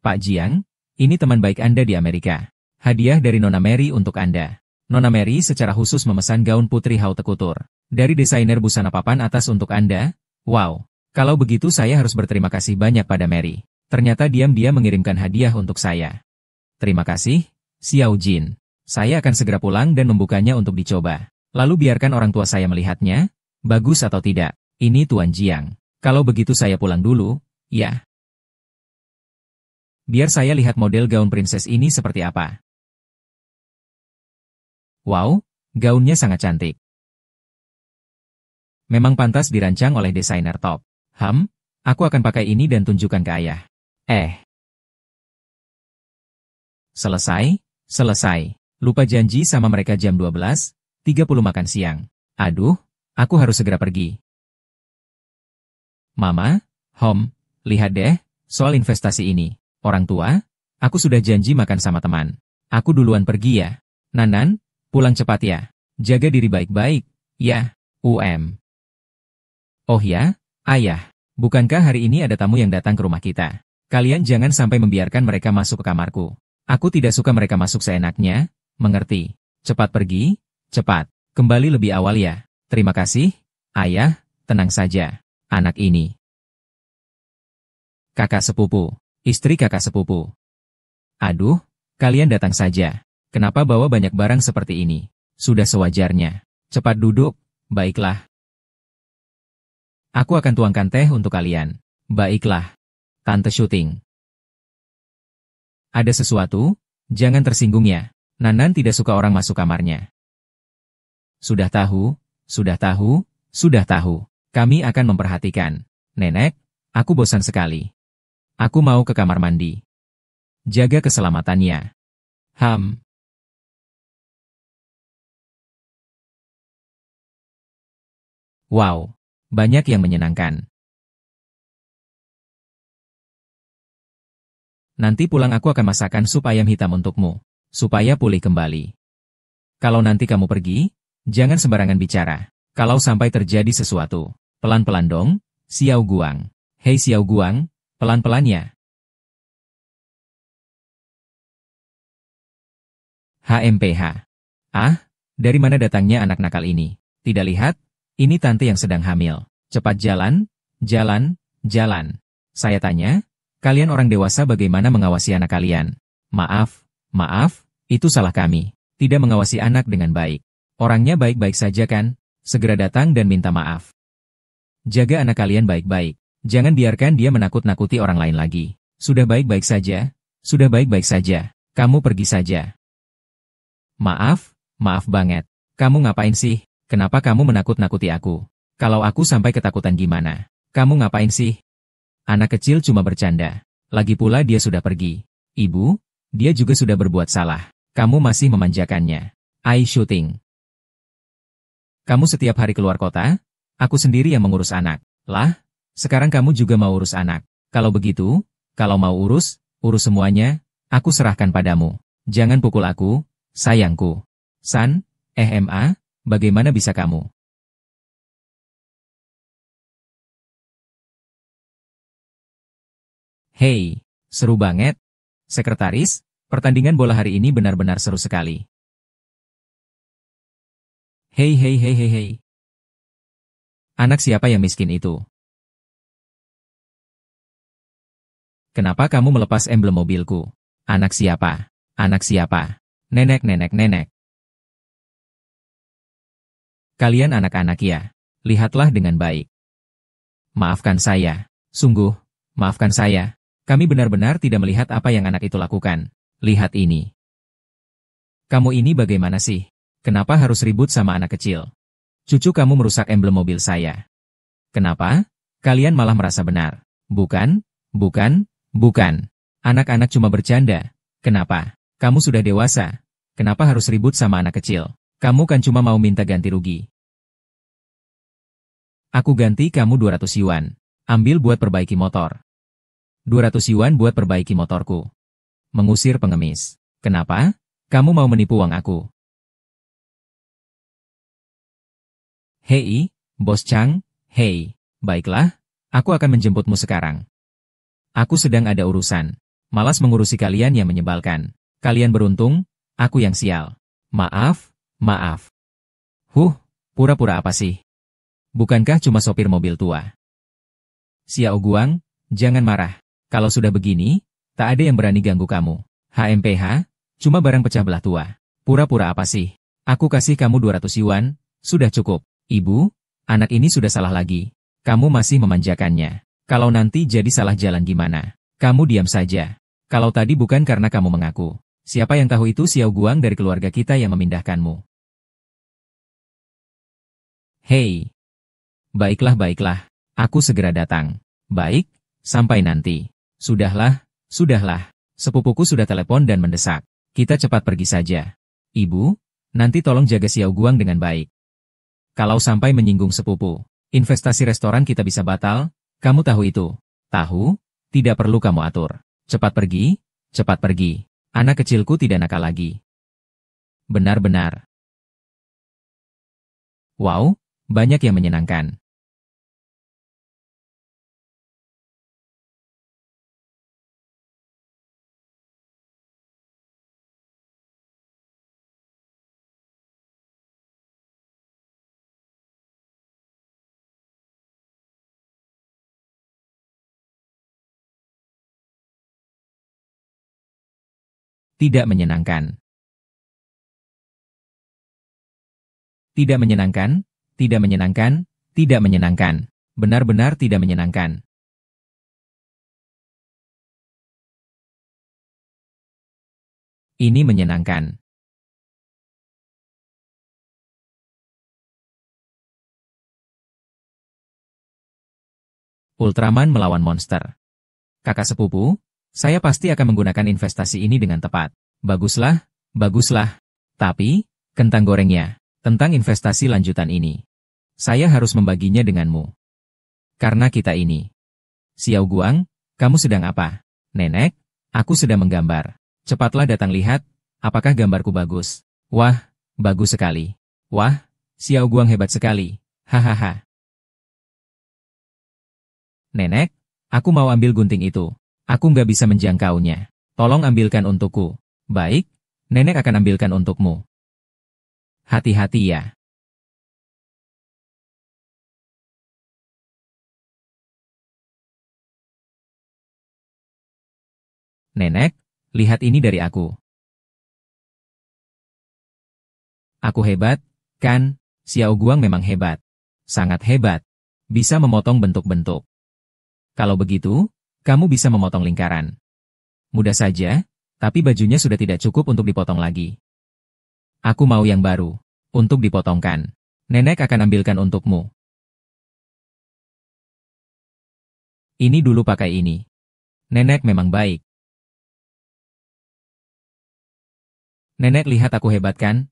Pak Jiang, ini teman baik Anda di Amerika. Hadiah dari Nona Mary untuk Anda. Nona Mary secara khusus memesan gaun putri haute couture dari desainer busana papan atas untuk Anda. Wow, kalau begitu saya harus berterima kasih banyak pada Mary. Ternyata diam-diam mengirimkan hadiah untuk saya. Terima kasih, Xiao Jin. Saya akan segera pulang dan membukanya untuk dicoba. Lalu biarkan orang tua saya melihatnya, bagus atau tidak. Ini Tuan Jiang. Kalau begitu saya pulang dulu, ya. Biar saya lihat model gaun princess ini seperti apa. Wow, gaunnya sangat cantik. Memang pantas dirancang oleh desainer top. Aku akan pakai ini dan tunjukkan ke ayah. Selesai. Lupa janji sama mereka jam 12.30 makan siang. Aduh, aku harus segera pergi. Mama, lihat deh, soal investasi ini. Orang tua, aku sudah janji makan sama teman. Aku duluan pergi ya. Nanan, pulang cepat ya. Jaga diri baik-baik, ya, Oh ya, ayah, bukankah hari ini ada tamu yang datang ke rumah kita? Kalian jangan sampai membiarkan mereka masuk ke kamarku. Aku tidak suka mereka masuk seenaknya, mengerti? Cepat pergi, cepat. Kembali lebih awal ya. Terima kasih, ayah, tenang saja. Anak ini. Kakak sepupu. Istri kakak sepupu. Aduh, kalian datang saja. Kenapa bawa banyak barang seperti ini? Sudah sewajarnya. Cepat duduk, baiklah. Aku akan tuangkan teh untuk kalian. Baiklah. Tante syuting. Ada sesuatu? Jangan tersinggung ya. Nanan tidak suka orang masuk kamarnya. Sudah tahu. Kami akan memperhatikan. Nenek, aku bosan sekali. Aku mau ke kamar mandi. Jaga keselamatannya. Wow, banyak yang menyenangkan. Nanti pulang aku akan masakkan sup ayam hitam untukmu, supaya pulih kembali. Kalau nanti kamu pergi, jangan sembarangan bicara. Kalau sampai terjadi sesuatu, pelan-pelan dong, Xiao Guang. Hei Xiao Guang, pelan-pelan ya. HMPH. Dari mana datangnya anak nakal ini? Tidak lihat? Ini tante yang sedang hamil. Cepat jalan. Saya tanya, kalian orang dewasa bagaimana mengawasi anak kalian? Maaf, itu salah kami. Tidak mengawasi anak dengan baik. Orangnya baik-baik saja kan? Segera datang dan minta maaf. Jaga anak kalian baik-baik. Jangan biarkan dia menakut-nakuti orang lain lagi. Sudah baik-baik saja. Kamu pergi saja. Maaf banget. Kamu ngapain sih? Kenapa kamu menakut-nakuti aku? Kalau aku sampai ketakutan gimana? Kamu ngapain sih? Anak kecil cuma bercanda. Lagi pula dia sudah pergi. Ibu, dia juga sudah berbuat salah. Kamu masih memanjakannya. Shooting. Kamu setiap hari keluar kota? Aku sendiri yang mengurus anak. Lah, sekarang kamu juga mau urus anak. Kalau begitu, kalau mau urus semuanya, aku serahkan padamu. Jangan pukul aku, sayangku. San, bagaimana bisa kamu? Hei, seru banget. Sekretaris, pertandingan bola hari ini benar-benar seru sekali. Hei. Anak siapa yang miskin itu? Kenapa kamu melepas emblem mobilku? Anak siapa? Nenek. Kalian anak-anak ya. Lihatlah dengan baik. Maafkan saya. Sungguh, maafkan saya. Kami benar-benar tidak melihat apa yang anak itu lakukan. Lihat ini. Kamu ini bagaimana sih? Kenapa harus ribut sama anak kecil? Cucu kamu merusak emblem mobil saya. Kenapa? Kalian malah merasa benar. Bukan. Anak-anak cuma bercanda. Kenapa? Kamu sudah dewasa. Kenapa harus ribut sama anak kecil? Kamu kan cuma mau minta ganti rugi. Aku ganti kamu 200 yuan. Ambil buat perbaiki motor. 200 yuan buat perbaiki motorku. Mengusir pengemis. Kenapa? Kamu mau menipu uang aku. Hei, Bos Chang, hei. Baiklah, aku akan menjemputmu sekarang. Aku sedang ada urusan. Malas mengurusi kalian yang menyebalkan. Kalian beruntung, aku yang sial. Maaf, maaf. Pura-pura apa sih? Bukankah cuma sopir mobil tua? Xiao Guang, jangan marah. Kalau sudah begini, tak ada yang berani ganggu kamu. HMPH, cuma barang pecah belah tua. Pura-pura apa sih? Aku kasih kamu 200 yuan, sudah cukup. Ibu, anak ini sudah salah lagi. Kamu masih memanjakannya. Kalau nanti jadi salah jalan gimana? Kamu diam saja. Kalau tadi bukan karena kamu mengaku. Siapa yang tahu itu Xiao Guang dari keluarga kita yang memindahkanmu. Hei. Baiklah. Aku segera datang. Baik, sampai nanti. Sudahlah. Sepupuku sudah telepon dan mendesak. Kita cepat pergi saja. Ibu, nanti tolong jaga Xiao Guang dengan baik. Kalau sampai menyinggung sepupu, investasi restoran kita bisa batal, kamu tahu itu. Tahu? Tidak perlu kamu atur. Cepat pergi. Anak kecilku tidak nakal lagi. Benar-benar. Wow, banyak yang menyenangkan. Tidak menyenangkan. Tidak menyenangkan. Benar-benar tidak menyenangkan. Ini menyenangkan. Ultraman melawan monster. Kakak sepupu, saya pasti akan menggunakan investasi ini dengan tepat. Baguslah. Tapi, kentang gorengnya, tentang investasi lanjutan ini. Saya harus membaginya denganmu. Karena kita ini. Xiao Guang, kamu sedang apa? Nenek, aku sedang menggambar. Cepatlah datang lihat, apakah gambarku bagus? Wah, bagus sekali. Wah, Xiao Guang hebat sekali. Hahaha. Nenek, aku mau ambil gunting itu. Aku nggak bisa menjangkaunya. Tolong ambilkan untukku. Baik, nenek akan ambilkan untukmu. Hati-hati ya. Nenek, lihat ini dari aku. Aku hebat, kan? Xiao Guang memang hebat. Sangat hebat. Bisa memotong bentuk-bentuk. Kalau begitu, kamu bisa memotong lingkaran. Mudah saja, tapi bajunya sudah tidak cukup untuk dipotong lagi. Aku mau yang baru, untuk dipotongkan. Nenek akan ambilkan untukmu. Ini dulu pakai ini. Nenek memang baik. Nenek lihat aku hebat kan?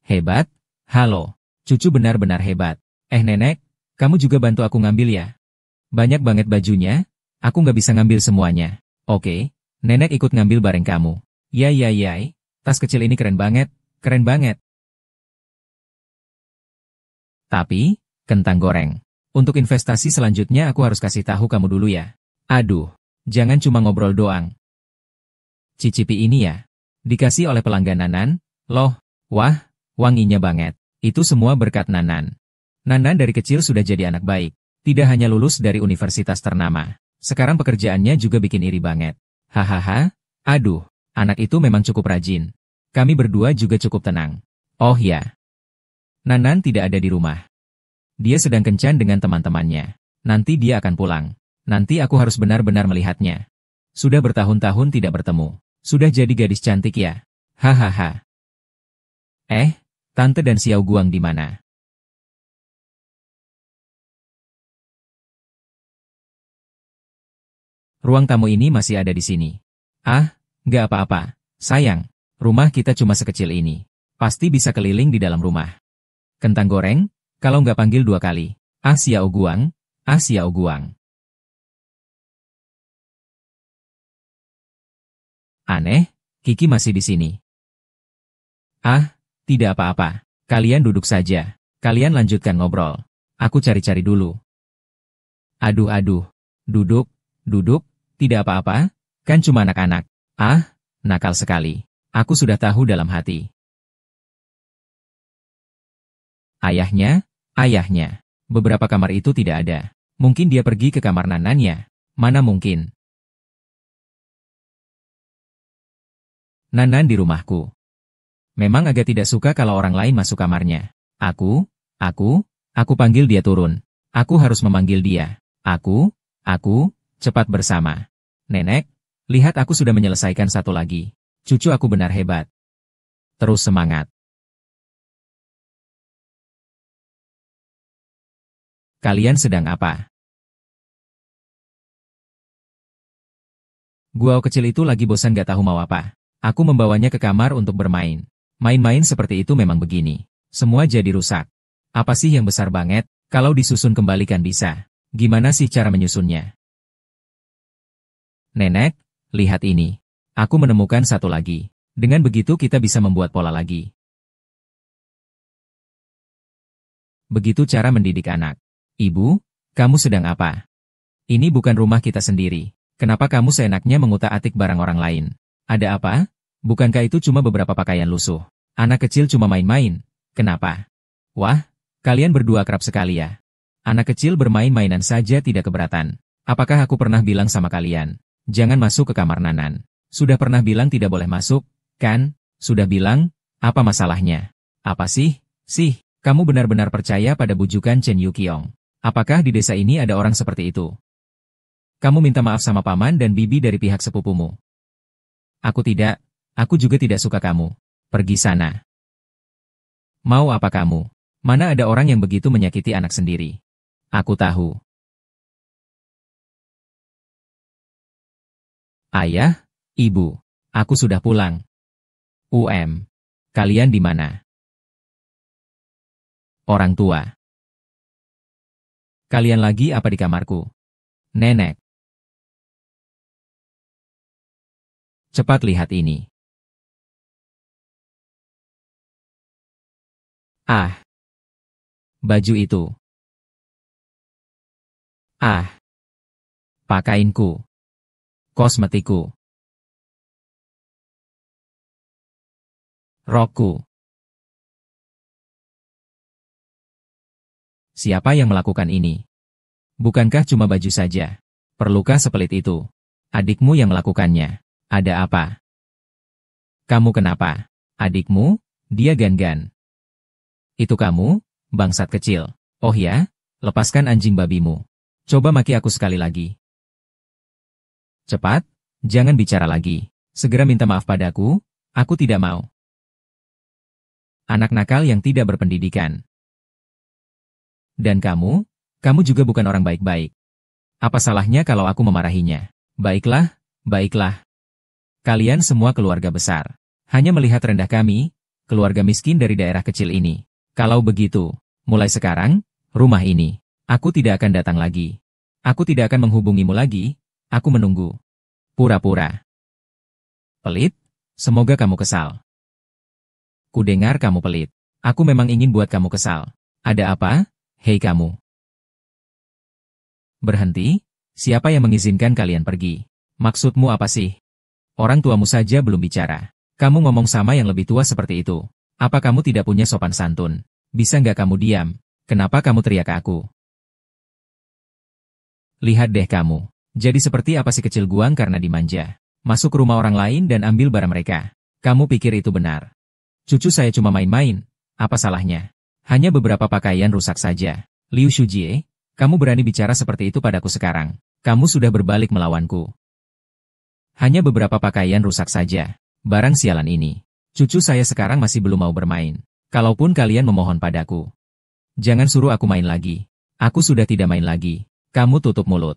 Hebat? Halo, cucu benar-benar hebat. Nenek, kamu juga bantu aku ngambil ya? Banyak banget bajunya, aku nggak bisa ngambil semuanya. Oke, nenek ikut ngambil bareng kamu. Yai, tas kecil ini keren banget. Tapi, kentang goreng. Untuk investasi selanjutnya aku harus kasih tahu kamu dulu ya. Aduh, jangan cuma ngobrol doang. Cicipi ini ya. Dikasih oleh pelanggan Nanan, loh, wah, wanginya banget. Itu semua berkat Nanan. Nanan dari kecil sudah jadi anak baik. Tidak hanya lulus dari universitas ternama. Sekarang pekerjaannya juga bikin iri banget. Hahaha, aduh, anak itu memang cukup rajin. Kami berdua juga cukup tenang. Oh ya. Nanan tidak ada di rumah. Dia sedang kencan dengan teman-temannya. Nanti dia akan pulang. Nanti aku harus benar-benar melihatnya. Sudah bertahun-tahun tidak bertemu. Sudah jadi gadis cantik ya. Hahaha. Tante dan Xiao Guang di mana? Ruang tamu ini masih ada di sini. Nggak apa-apa. Sayang, rumah kita cuma sekecil ini. Pasti bisa keliling di dalam rumah. Kentang goreng, kalau nggak panggil 2 kali. Xiao Guang. Aneh, Kiki masih di sini. Tidak apa-apa. Kalian duduk saja. Kalian lanjutkan ngobrol. Aku cari-cari dulu. Aduh. Duduk. Tidak apa-apa. Kan cuma anak-anak. Ah, nakal sekali. Aku sudah tahu dalam hati. Ayahnya, ayahnya. Beberapa kamar itu tidak ada. Mungkin dia pergi ke kamar nanannya. Mana mungkin. Nanan di rumahku. Memang agak tidak suka kalau orang lain masuk kamarnya. Aku panggil dia turun. Aku harus memanggil dia. Aku, cepat bersama. Nenek, lihat aku sudah menyelesaikan satu lagi. Cucu aku benar hebat. Terus semangat. Kalian sedang apa? Guau kecil itu lagi bosan gak tahu mau apa. Aku membawanya ke kamar untuk bermain. Main-main seperti itu memang begini. Semua jadi rusak. Apa sih yang besar banget? Kalau disusun kembali kan bisa. Gimana sih cara menyusunnya? Nenek, lihat ini. Aku menemukan satu lagi. Dengan begitu kita bisa membuat pola lagi. Begitu cara mendidik anak. Ibu, kamu sedang apa? Ini bukan rumah kita sendiri. Kenapa kamu seenaknya mengutak-atik barang orang lain? Ada apa? Bukankah itu cuma beberapa pakaian lusuh? Anak kecil cuma main-main. Kenapa? Wah, kalian berdua akrab sekali ya. Anak kecil bermain-mainan saja tidak keberatan. Apakah aku pernah bilang sama kalian? Jangan masuk ke kamar Nanan. Sudah pernah bilang tidak boleh masuk, kan? Sudah bilang, apa masalahnya? Apa sih? Kamu benar-benar percaya pada bujukan Chen Yuqiong. Apakah di desa ini ada orang seperti itu? Kamu minta maaf sama paman dan bibi dari pihak sepupumu. Aku tidak. Aku juga tidak suka kamu. Pergi sana. Mau apa kamu? Mana ada orang yang begitu menyakiti anak sendiri? Aku tahu. Ayah, ibu, aku sudah pulang. Kalian di mana? Orang tua. Kalian lagi apa di kamarku? Nenek. Cepat lihat ini. Ah. Baju itu. Ah. Pakainku. Kosmetikku. Rokku. Siapa yang melakukan ini? Bukankah cuma baju saja? Perlukah sepelit itu? Adikmu yang melakukannya. Ada apa? Kamu kenapa? Adikmu? Dia Gan-Gan. Itu kamu, bangsat kecil. Oh ya? Lepaskan anjing babimu. Coba maki aku sekali lagi. Cepat, jangan bicara lagi. Segera minta maaf padaku, aku tidak mau. Anak nakal yang tidak berpendidikan. Dan kamu juga bukan orang baik-baik. Apa salahnya kalau aku memarahinya? Baiklah. Kalian semua keluarga besar. Hanya melihat rendah kami, keluarga miskin dari daerah kecil ini. Kalau begitu, mulai sekarang, rumah ini, aku tidak akan datang lagi. Aku tidak akan menghubungimu lagi, aku menunggu. Pura-pura. Pelit? Semoga kamu kesal. Kudengar kamu pelit. Aku memang ingin buat kamu kesal. Ada apa? Hei kamu. Berhenti? Siapa yang mengizinkan kalian pergi? Maksudmu apa sih? Orang tuamu saja belum bicara. Kamu ngomong sama yang lebih tua seperti itu. Apa kamu tidak punya sopan santun? Bisa nggak kamu diam? Kenapa kamu teriak ke aku? Lihat deh kamu. Jadi seperti apa si kecil guang karena dimanja. Masuk ke rumah orang lain dan ambil barang mereka. Kamu pikir itu benar? Cucu saya cuma main-main. Apa salahnya? Hanya beberapa pakaian rusak saja. Liu Shujie, kamu berani bicara seperti itu padaku sekarang. Kamu sudah berbalik melawanku. Hanya beberapa pakaian rusak saja. Barang sialan ini. Cucu saya sekarang masih belum mau bermain. Kalaupun kalian memohon padaku. Jangan suruh aku main lagi. Aku sudah tidak main lagi. Kamu tutup mulut.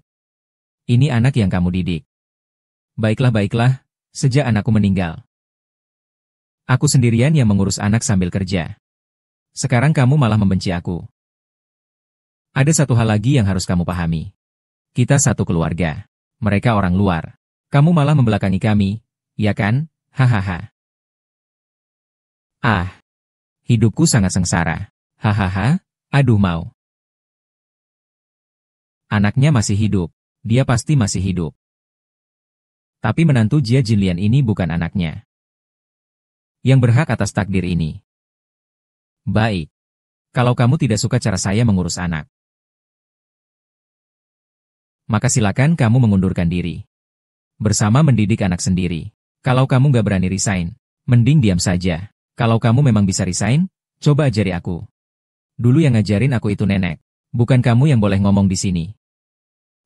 Ini anak yang kamu didik. Baiklah. Sejak anakku meninggal. Aku sendirian yang mengurus anak sambil kerja. Sekarang kamu malah membenci aku. Ada satu hal lagi yang harus kamu pahami. Kita satu keluarga. Mereka orang luar. Kamu malah membelakangi kami, ya kan? Hahaha. Ah. Hidupku sangat sengsara. Hahaha, aduh mau. Anaknya masih hidup. Dia pasti masih hidup. Tapi menantu Jia Jinlian ini bukan anaknya yang berhak atas takdir ini. Baik. Kalau kamu tidak suka cara saya mengurus anak, maka silakan kamu mengundurkan diri. Bersama mendidik anak sendiri. Kalau kamu gak berani resign, mending diam saja. Kalau kamu memang bisa resign, coba ajari aku. Dulu yang ngajarin aku itu nenek. Bukan kamu yang boleh ngomong di sini.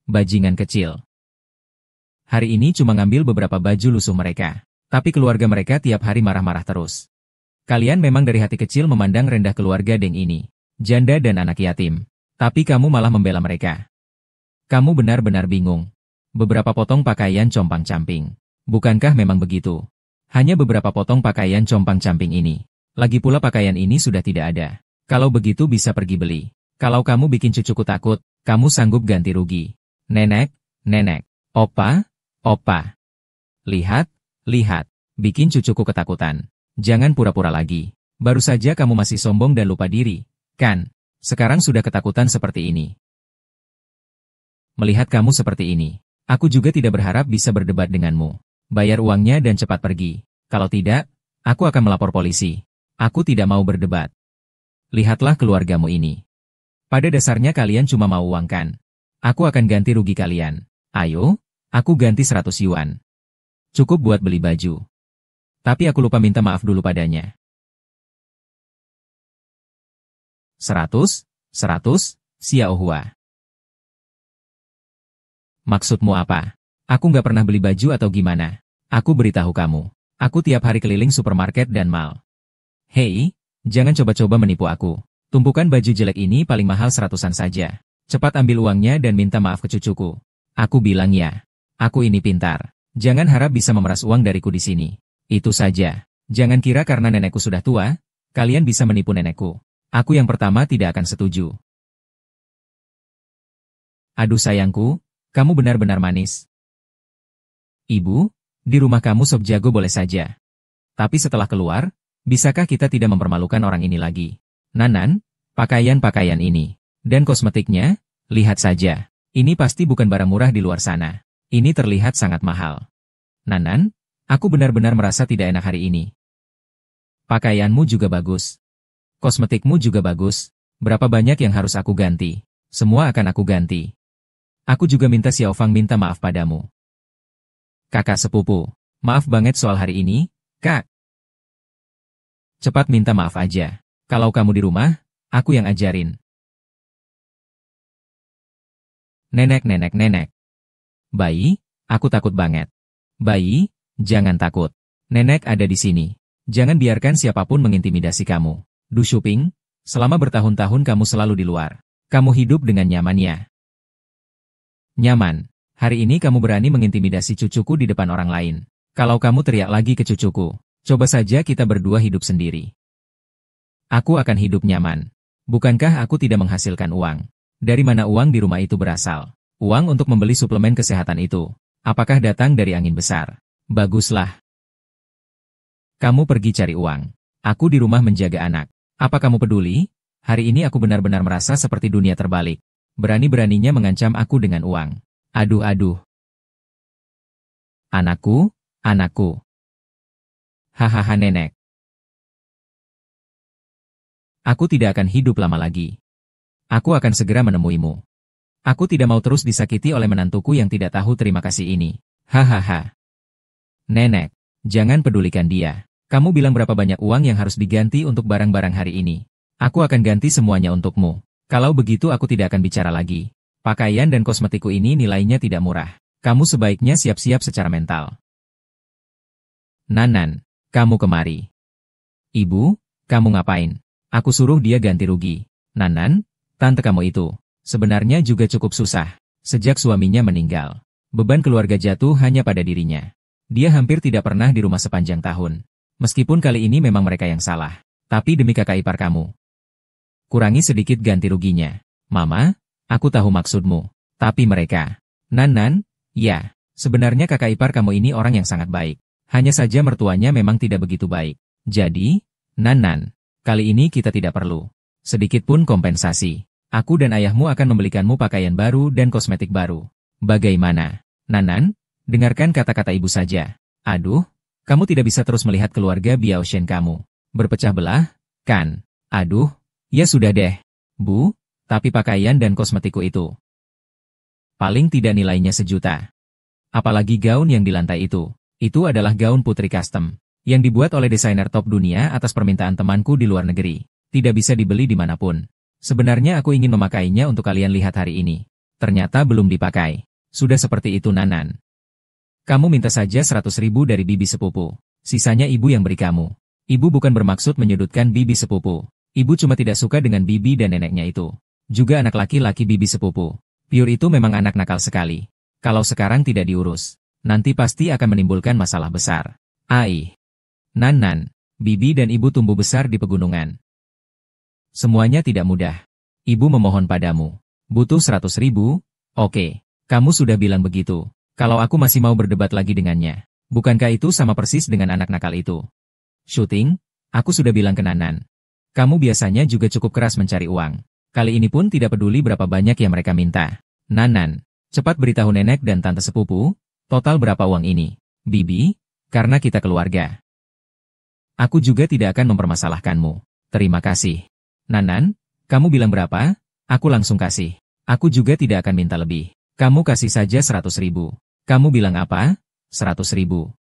Bajingan kecil. Hari ini cuma ngambil beberapa baju lusuh mereka. Tapi keluarga mereka tiap hari marah-marah terus. Kalian memang dari hati kecil memandang rendah keluarga Deng ini. Janda dan anak yatim. Tapi kamu malah membela mereka. Kamu benar-benar bingung. Beberapa potong pakaian compang-camping. Bukankah memang begitu? Hanya beberapa potong pakaian compang-camping ini. Lagi pula pakaian ini sudah tidak ada. Kalau begitu bisa pergi beli. Kalau kamu bikin cucuku takut, kamu sanggup ganti rugi. Nenek, nenek, opa, opa. Lihat, lihat, bikin cucuku ketakutan. Jangan pura-pura lagi. Baru saja kamu masih sombong dan lupa diri, kan? Sekarang sudah ketakutan seperti ini. Melihat kamu seperti ini, aku juga tidak berharap bisa berdebat denganmu. Bayar uangnya dan cepat pergi. Kalau tidak, aku akan melapor polisi. Aku tidak mau berdebat. Lihatlah keluargamu ini. Pada dasarnya kalian cuma mau uang kan? Aku akan ganti rugi kalian. Ayo, aku ganti 100 yuan. Cukup buat beli baju. Tapi aku lupa minta maaf dulu padanya. 100, Xiao Hua. Maksudmu apa? Aku nggak pernah beli baju atau gimana? Aku beritahu kamu. Aku tiap hari keliling supermarket dan mall. Hei, jangan coba-coba menipu aku. Tumpukan baju jelek ini paling mahal 100-an saja. Cepat ambil uangnya dan minta maaf ke cucuku. Aku bilang ya. Aku ini pintar. Jangan harap bisa memeras uang dariku di sini. Itu saja. Jangan kira karena nenekku sudah tua, kalian bisa menipu nenekku. Aku yang pertama tidak akan setuju. Aduh sayangku, kamu benar-benar manis. Ibu, di rumah kamu sop jago boleh saja. Tapi setelah keluar, bisakah kita tidak mempermalukan orang ini lagi? Nanan, pakaian-pakaian ini, dan kosmetiknya, lihat saja. Ini pasti bukan barang murah di luar sana. Ini terlihat sangat mahal. Nanan, aku benar-benar merasa tidak enak hari ini. Pakaianmu juga bagus. Kosmetikmu juga bagus. Berapa banyak yang harus aku ganti? Semua akan aku ganti. Aku juga minta Xiaofang minta maaf padamu. Kakak sepupu, maaf banget soal hari ini, Kak. Cepat minta maaf aja. Kalau kamu di rumah, aku yang ajarin. Nenek. Bayi, aku takut banget. Bayi, jangan takut. Nenek ada di sini. Jangan biarkan siapapun mengintimidasi kamu. Du Shuping, selama bertahun-tahun kamu selalu di luar. Kamu hidup dengan nyamannya. Nyaman. Hari ini kamu berani mengintimidasi cucuku di depan orang lain. Kalau kamu teriak lagi ke cucuku, coba saja kita berdua hidup sendiri. Aku akan hidup nyaman. Bukankah aku tidak menghasilkan uang? Dari mana uang di rumah itu berasal? Uang untuk membeli suplemen kesehatan itu. Apakah datang dari angin besar? Baguslah. Kamu pergi cari uang. Aku di rumah menjaga anak. Apa kamu peduli? Hari ini aku benar-benar merasa seperti dunia terbalik. Berani-beraninya mengancam aku dengan uang. Aduh. Anakku. Hahaha nenek. Aku tidak akan hidup lama lagi. Aku akan segera menemuimu. Aku tidak mau terus disakiti oleh menantuku yang tidak tahu terima kasih ini. Hahaha. Nenek, jangan pedulikan dia. Kamu bilang berapa banyak uang yang harus diganti untuk barang-barang hari ini. Aku akan ganti semuanya untukmu. Kalau begitu aku tidak akan bicara lagi. Pakaian dan kosmetikku ini nilainya tidak murah. Kamu sebaiknya siap-siap secara mental. Nanan, kamu kemari. Ibu, kamu ngapain? Aku suruh dia ganti rugi. Nanan, tante kamu itu, sebenarnya juga cukup susah. Sejak suaminya meninggal, beban keluarga jatuh hanya pada dirinya. Dia hampir tidak pernah di rumah sepanjang tahun. Meskipun kali ini memang mereka yang salah. Tapi demi kakak ipar kamu, kurangi sedikit ganti ruginya. Mama, aku tahu maksudmu. Tapi mereka. Nanan, ya, sebenarnya kakak ipar kamu ini orang yang sangat baik. Hanya saja mertuanya memang tidak begitu baik. Jadi, Nanan, kali ini kita tidak perlu sedikit pun kompensasi. Aku dan ayahmu akan membelikanmu pakaian baru dan kosmetik baru. Bagaimana? Nanan, Dengarkan kata-kata ibu saja. Aduh, kamu tidak bisa terus melihat keluarga Biao Shen kamu berpecah belah, kan? Aduh, ya sudah deh. Bu, tapi pakaian dan kosmetikku itu paling tidak nilainya 1 juta. Apalagi gaun yang di lantai itu adalah gaun putri custom, yang dibuat oleh desainer top dunia atas permintaan temanku di luar negeri. Tidak bisa dibeli dimanapun. Sebenarnya aku ingin memakainya untuk kalian lihat hari ini. Ternyata belum dipakai. Sudah seperti itu Nanan. Kamu minta saja 100.000 dari bibi sepupu. Sisanya ibu yang beri kamu. Ibu bukan bermaksud menyudutkan bibi sepupu. Ibu cuma tidak suka dengan bibi dan neneknya itu. Juga anak laki-laki bibi sepupu. Pure itu memang anak nakal sekali. Kalau sekarang tidak diurus, nanti pasti akan menimbulkan masalah besar. Ai. Nan, bibi dan ibu tumbuh besar di pegunungan. Semuanya tidak mudah. Ibu memohon padamu. Butuh 100.000? Oke, kamu sudah bilang begitu. Kalau aku masih mau berdebat lagi dengannya, bukankah itu sama persis dengan anak nakal itu? Syuting, aku sudah bilang ke Nanan. Kamu biasanya juga cukup keras mencari uang. Kali ini pun tidak peduli berapa banyak yang mereka minta. Nanan, cepat beritahu nenek dan tante sepupu, total berapa uang ini? Bibi, karena kita keluarga. Aku juga tidak akan mempermasalahkanmu. Terima kasih. Nanan, kamu bilang berapa? Aku langsung kasih. Aku juga tidak akan minta lebih. Kamu kasih saja 100.000. Kamu bilang apa? 100.000.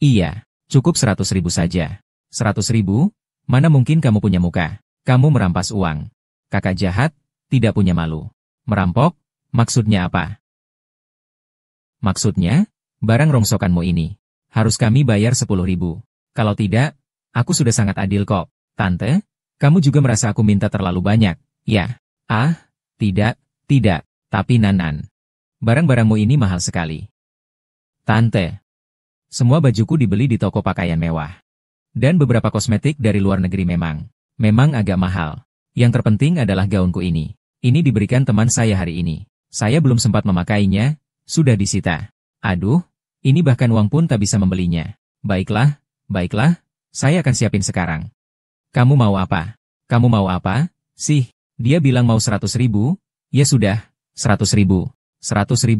Iya, cukup 100.000 saja. 100.000? Mana mungkin kamu punya muka? Kamu merampas uang. Kakak jahat, tidak punya malu. Merampok? Maksudnya apa? Maksudnya, barang rongsokanmu ini. Harus kami bayar 10.000. Kalau tidak, aku sudah sangat adil kok. Tante, kamu juga merasa aku minta terlalu banyak, ya? Ah, tidak. Tapi Nanan. Barang-barangmu ini mahal sekali. Tante. Semua bajuku dibeli di toko pakaian mewah. Dan beberapa kosmetik dari luar negeri memang agak mahal. Yang terpenting adalah gaunku ini. Ini diberikan teman saya hari ini. Saya belum sempat memakainya, sudah disita. Aduh, ini bahkan uang pun tak bisa membelinya. Baiklah, saya akan siapin sekarang. Kamu mau apa? Sih, dia bilang mau 100.000, ya sudah, 100.000. 100.000.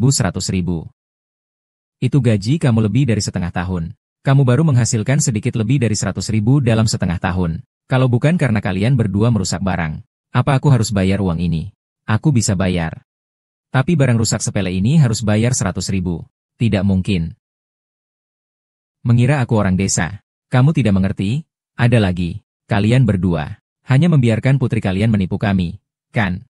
Itu gaji kamu lebih dari setengah tahun. Kamu baru menghasilkan sedikit lebih dari 100.000 dalam setengah tahun. Kalau bukan karena kalian berdua merusak barang, apa aku harus bayar uang ini? Aku bisa bayar. Tapi barang rusak sepele ini harus bayar 100.000. Tidak mungkin. Mengira aku orang desa. Kamu tidak mengerti? Ada lagi. Kalian berdua hanya membiarkan putri kalian menipu kami, kan?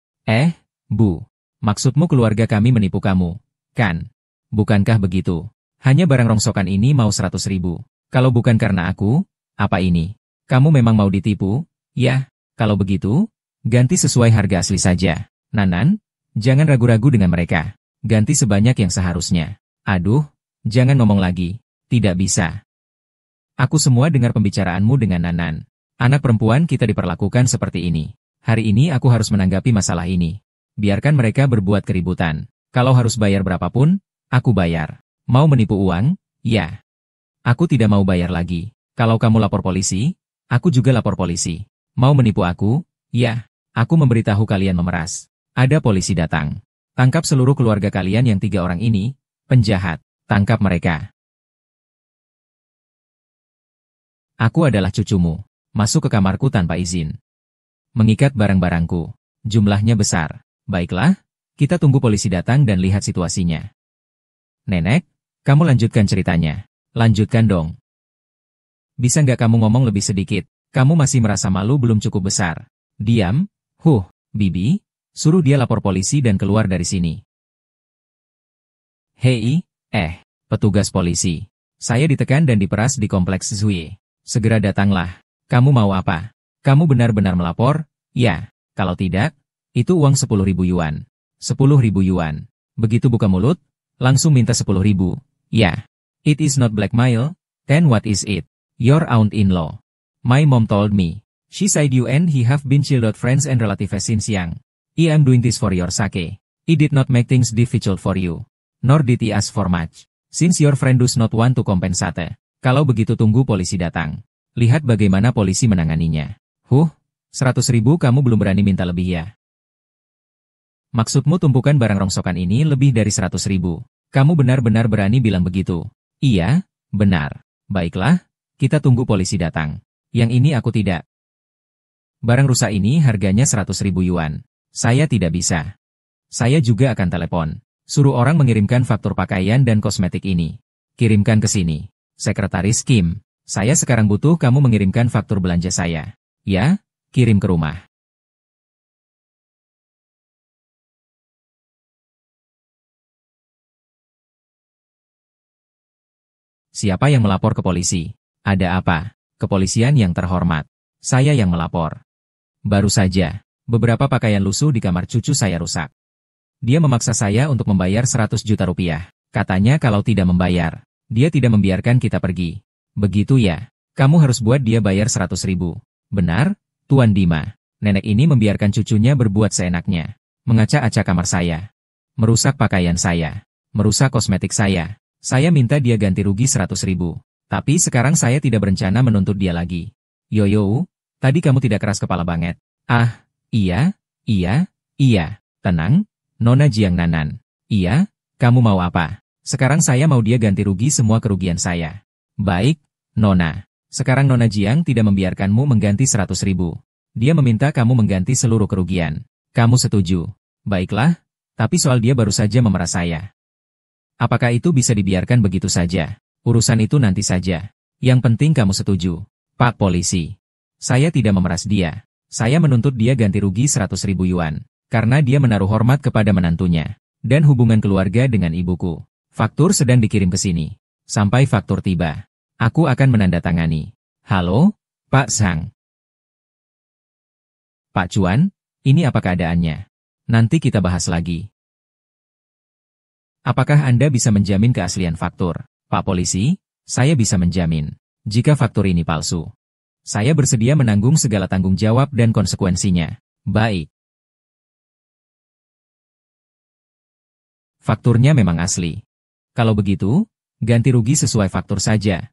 Bu. Maksudmu keluarga kami menipu kamu, kan? Bukankah begitu? Hanya barang rongsokan ini mau 100.000. Kalau bukan karena aku, apa ini? Kamu memang mau ditipu? Ya, kalau begitu, ganti sesuai harga asli saja. Nanan, jangan ragu-ragu dengan mereka. Ganti sebanyak yang seharusnya. Aduh, jangan ngomong lagi. Tidak bisa. Aku semua dengar pembicaraanmu dengan Nanan. Anak perempuan kita diperlakukan seperti ini. Hari ini aku harus menanggapi masalah ini. Biarkan mereka berbuat keributan. Kalau harus bayar berapapun, aku bayar. Mau menipu uang? Ya. Aku tidak mau bayar lagi. Kalau kamu lapor polisi, aku juga lapor polisi. Mau menipu aku? Ya. Aku memberitahu kalian memeras. Ada polisi datang. Tangkap seluruh keluarga kalian yang 3 orang ini, penjahat. Tangkap mereka. Aku adalah cucumu. Masuk ke kamarku tanpa izin. Mengikat barang-barangku. Jumlahnya besar. Baiklah, kita tunggu polisi datang dan lihat situasinya. Nenek, kamu lanjutkan ceritanya. Lanjutkan dong. Bisa nggak kamu ngomong lebih sedikit? Kamu masih merasa malu belum cukup besar. Diam. Bibi, suruh dia lapor polisi dan keluar dari sini. Hei, petugas polisi. Saya ditekan dan diperas di kompleks Zui. Segera datanglah. Kamu mau apa? Kamu benar-benar melapor? Ya, kalau tidak, itu uang 10.000 yuan. 10.000 yuan. Begitu buka mulut, langsung minta 10.000. Ya. It is not blackmail. Then what is it? Your aunt-in-law. My mom told me. She said you and he have been childhood friends and relatives since young. I am doing this for your sake. It did not make things difficult for you. Nor did he ask for much. Since your friend does not want to compensate. Kalau begitu tunggu polisi datang. Lihat bagaimana polisi menanganinya. 100.000 kamu belum berani minta lebih ya? Maksudmu tumpukan barang rongsokan ini lebih dari 100.000. Kamu benar-benar berani bilang begitu? Iya, benar. Baiklah, kita tunggu polisi datang. Yang ini aku tidak. Barang rusak ini harganya 100.000 yuan. Saya tidak bisa. Saya juga akan telepon. Suruh orang mengirimkan faktur pakaian dan kosmetik ini. Kirimkan ke sini. Sekretaris Kim, saya sekarang butuh kamu mengirimkan faktur belanja saya. Ya, kirim ke rumah. Siapa yang melapor ke polisi? Ada apa? Kepolisian yang terhormat. Saya yang melapor. Baru saja, beberapa pakaian lusuh di kamar cucu saya rusak. Dia memaksa saya untuk membayar 100 juta rupiah. Katanya kalau tidak membayar, dia tidak membiarkan kita pergi. Begitu ya? Kamu harus buat dia bayar 100.000. Benar, Tuan Dima. Nenek ini membiarkan cucunya berbuat seenaknya. Mengacak-acak kamar saya. Merusak pakaian saya. Merusak kosmetik saya. Saya minta dia ganti rugi 100.000. Tapi sekarang saya tidak berencana menuntut dia lagi. Yoyo, tadi kamu tidak keras kepala banget. Ah, iya. Tenang, Nona Jiang Nanan. Iya, kamu mau apa? Sekarang saya mau dia ganti rugi semua kerugian saya. Baik, Nona. Sekarang Nona Jiang tidak membiarkanmu mengganti 100.000. Dia meminta kamu mengganti seluruh kerugian. Kamu setuju? Baiklah, tapi soal dia baru saja memeras saya. Apakah itu bisa dibiarkan begitu saja? Urusan itu nanti saja. Yang penting kamu setuju. Pak Polisi. Saya tidak memeras dia. Saya menuntut dia ganti rugi 100.000 yuan. Karena dia menaruh hormat kepada menantunya. Dan hubungan keluarga dengan ibuku. Faktur sedang dikirim ke sini. Sampai faktur tiba, aku akan menandatangani. Halo, Pak Sang. Pak Cuan, ini apa keadaannya? Nanti kita bahas lagi. Apakah Anda bisa menjamin keaslian faktur? Pak Polisi, saya bisa menjamin. Jika faktur ini palsu, saya bersedia menanggung segala tanggung jawab dan konsekuensinya. Baik. Fakturnya memang asli. Kalau begitu, ganti rugi sesuai faktur saja.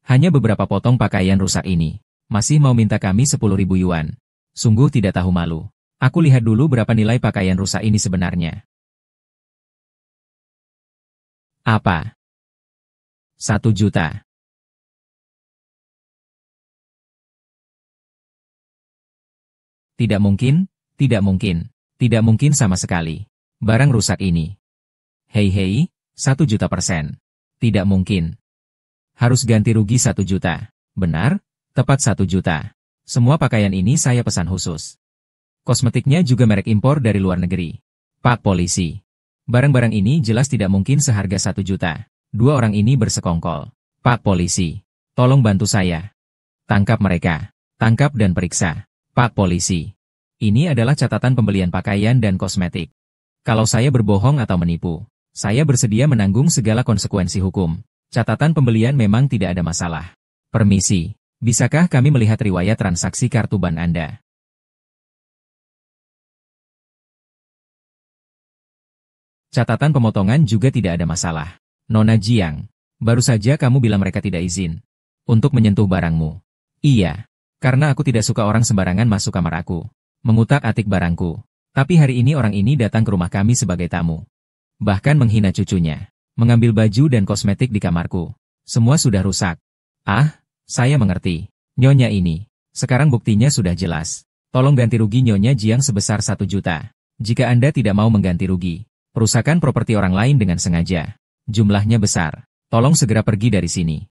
Hanya beberapa potong pakaian rusak ini. Masih mau minta kami 10.000 yuan. Sungguh tidak tahu malu. Aku lihat dulu berapa nilai pakaian rusak ini sebenarnya. Apa? 1 juta. Tidak mungkin, tidak mungkin. Tidak mungkin sama sekali. Barang rusak ini. Hei, 1 juta %. Tidak mungkin. Harus ganti rugi 1 juta. Benar? Tepat 1 juta. Semua pakaian ini saya pesan khusus. Kosmetiknya juga merek impor dari luar negeri. Pak Polisi. Barang-barang ini jelas tidak mungkin seharga 1 juta. Dua orang ini bersekongkol. Pak Polisi, tolong bantu saya. Tangkap mereka. Tangkap dan periksa. Pak Polisi. Ini adalah catatan pembelian pakaian dan kosmetik. Kalau saya berbohong atau menipu, saya bersedia menanggung segala konsekuensi hukum. Catatan pembelian memang tidak ada masalah. Permisi, bisakah kami melihat riwayat transaksi kartu bank Anda? Catatan pemotongan juga tidak ada masalah. Nona Jiang, baru saja kamu bilang mereka tidak izin untuk menyentuh barangmu. Iya, karena aku tidak suka orang sembarangan masuk kamar aku, mengutak-atik barangku. Tapi hari ini orang ini datang ke rumah kami sebagai tamu. Bahkan menghina cucunya, mengambil baju dan kosmetik di kamarku. Semua sudah rusak. Ah, saya mengerti. Nyonya ini, sekarang buktinya sudah jelas. Tolong ganti rugi Nyonya Jiang sebesar 1 juta. Jika Anda tidak mau mengganti rugi, perusakan properti orang lain dengan sengaja. Jumlahnya besar. Tolong segera pergi dari sini.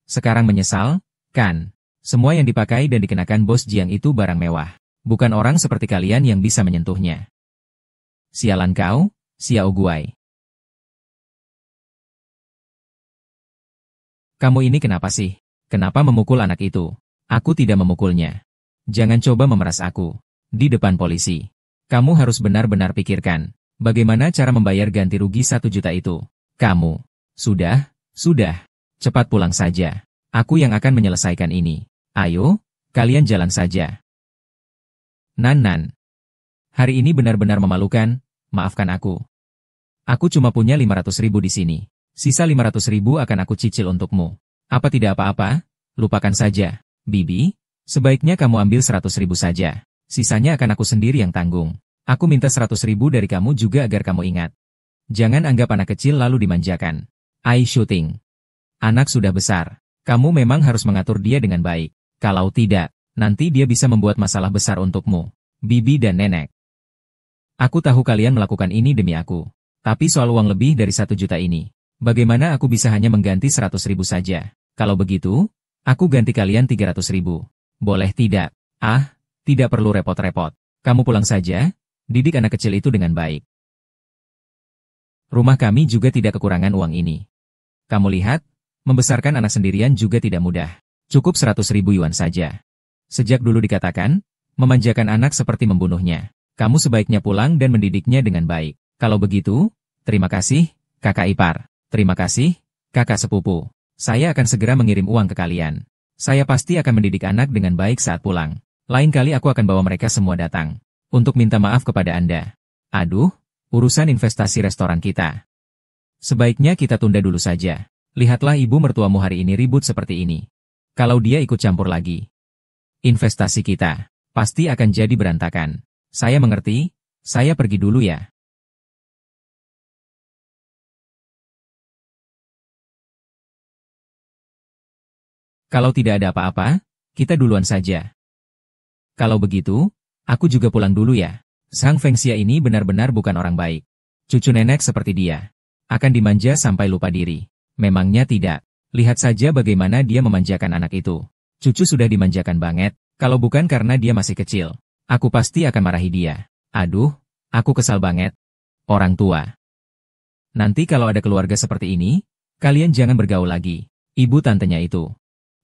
Sekarang menyesal, kan? Semua yang dipakai dan dikenakan Bos Jiang itu barang mewah. Bukan orang seperti kalian yang bisa menyentuhnya. Sialan kau, Xiao Guai. Kamu ini kenapa sih? Kenapa memukul anak itu? Aku tidak memukulnya. Jangan coba memeras aku. Di depan polisi. Kamu harus benar-benar pikirkan, bagaimana cara membayar ganti rugi 1 juta itu. Kamu. Sudah. Cepat pulang saja. Aku yang akan menyelesaikan ini. Ayo, kalian jalan saja. Nan. Hari ini benar-benar memalukan, maafkan aku. Aku cuma punya 500.000 di sini. Sisa 500.000 akan aku cicil untukmu. Apa tidak apa-apa? Lupakan saja. Bibi, Sebaiknya kamu ambil 100.000 saja. Sisanya akan aku sendiri yang tanggung. Aku minta 100.000 dari kamu juga agar kamu ingat. Jangan anggap anak kecil lalu dimanjakan. Eye shooting. Anak sudah besar. Kamu memang harus mengatur dia dengan baik. Kalau tidak, nanti dia bisa membuat masalah besar untukmu, bibi dan nenek. Aku tahu kalian melakukan ini demi aku. Tapi soal uang lebih dari 1 juta ini, bagaimana aku bisa hanya mengganti 100.000 saja? Kalau begitu, aku ganti kalian 300.000. Boleh tidak? Ah, tidak perlu repot-repot. Kamu pulang saja, didik anak kecil itu dengan baik. Rumah kami juga tidak kekurangan uang ini. Kamu lihat, membesarkan anak sendirian juga tidak mudah. Cukup 100.000 yuan saja. Sejak dulu dikatakan, memanjakan anak seperti membunuhnya. Kamu sebaiknya pulang dan mendidiknya dengan baik. Kalau begitu, terima kasih, kakak ipar. Terima kasih, kakak sepupu. Saya akan segera mengirim uang ke kalian. Saya pasti akan mendidik anak dengan baik saat pulang. Lain kali aku akan bawa mereka semua datang untuk minta maaf kepada Anda. Aduh, urusan investasi restoran kita. Sebaiknya kita tunda dulu saja. Lihatlah ibu mertuamu hari ini ribut seperti ini. Kalau dia ikut campur lagi, investasi kita pasti akan jadi berantakan. Saya mengerti, saya pergi dulu ya. Kalau tidak ada apa-apa, kita duluan saja. Kalau begitu, aku juga pulang dulu ya. Sang Fengxia ini benar-benar bukan orang baik. Cucu nenek seperti dia akan dimanja sampai lupa diri. Memangnya tidak. Lihat saja bagaimana dia memanjakan anak itu. Cucu sudah dimanjakan banget. Kalau bukan karena dia masih kecil, aku pasti akan marahi dia. Aduh, aku kesal banget. Orang tua. Nanti kalau ada keluarga seperti ini, kalian jangan bergaul lagi. Ibu tantenya itu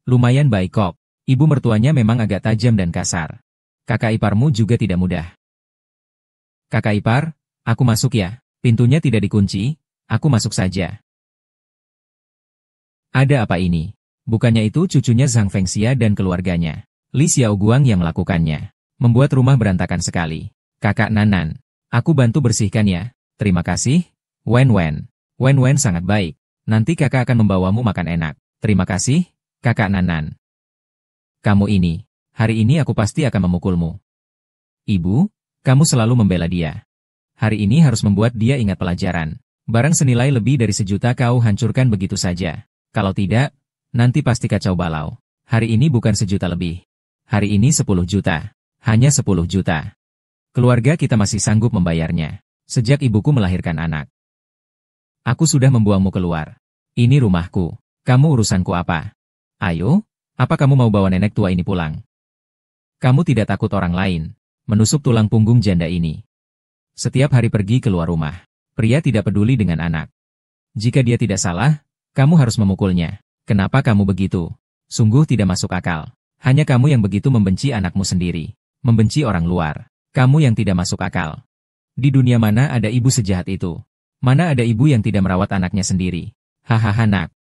lumayan baik kok. Ibu mertuanya memang agak tajam dan kasar. Kakak iparmu juga tidak mudah. Kakak ipar, aku masuk ya. Pintunya tidak dikunci, aku masuk saja. Ada apa ini? Bukannya itu cucunya Zhang Fengxia dan keluarganya. Li Xiaoguang yang melakukannya. Membuat rumah berantakan sekali. Kakak Nanan, aku bantu bersihkan ya. Terima kasih, Wen Wen. Wen Wen sangat baik. Nanti kakak akan membawamu makan enak. Terima kasih, kakak Nanan. Kamu ini, hari ini aku pasti akan memukulmu. Ibu, kamu selalu membela dia. Hari ini harus membuat dia ingat pelajaran. Barang senilai lebih dari 1 juta kau hancurkan begitu saja. Kalau tidak, nanti pasti kacau balau. Hari ini bukan 1 juta lebih. Hari ini 10 juta. Hanya 10 juta. Keluarga kita masih sanggup membayarnya. Sejak ibuku melahirkan anak. Aku sudah membuangmu keluar. Ini rumahku. Kamu urusanku apa? Ayo, apa kamu mau bawa nenek tua ini pulang? Kamu tidak takut orang lain menusuk tulang punggung janda ini. Setiap hari pergi keluar rumah. Pria tidak peduli dengan anak. Jika dia tidak salah, kamu harus memukulnya. Kenapa kamu begitu? Sungguh tidak masuk akal. Hanya kamu yang begitu membenci anakmu sendiri. Membenci orang luar. Kamu yang tidak masuk akal. Di dunia mana ada ibu sejahat itu? Mana ada ibu yang tidak merawat anaknya sendiri? Hahaha nak.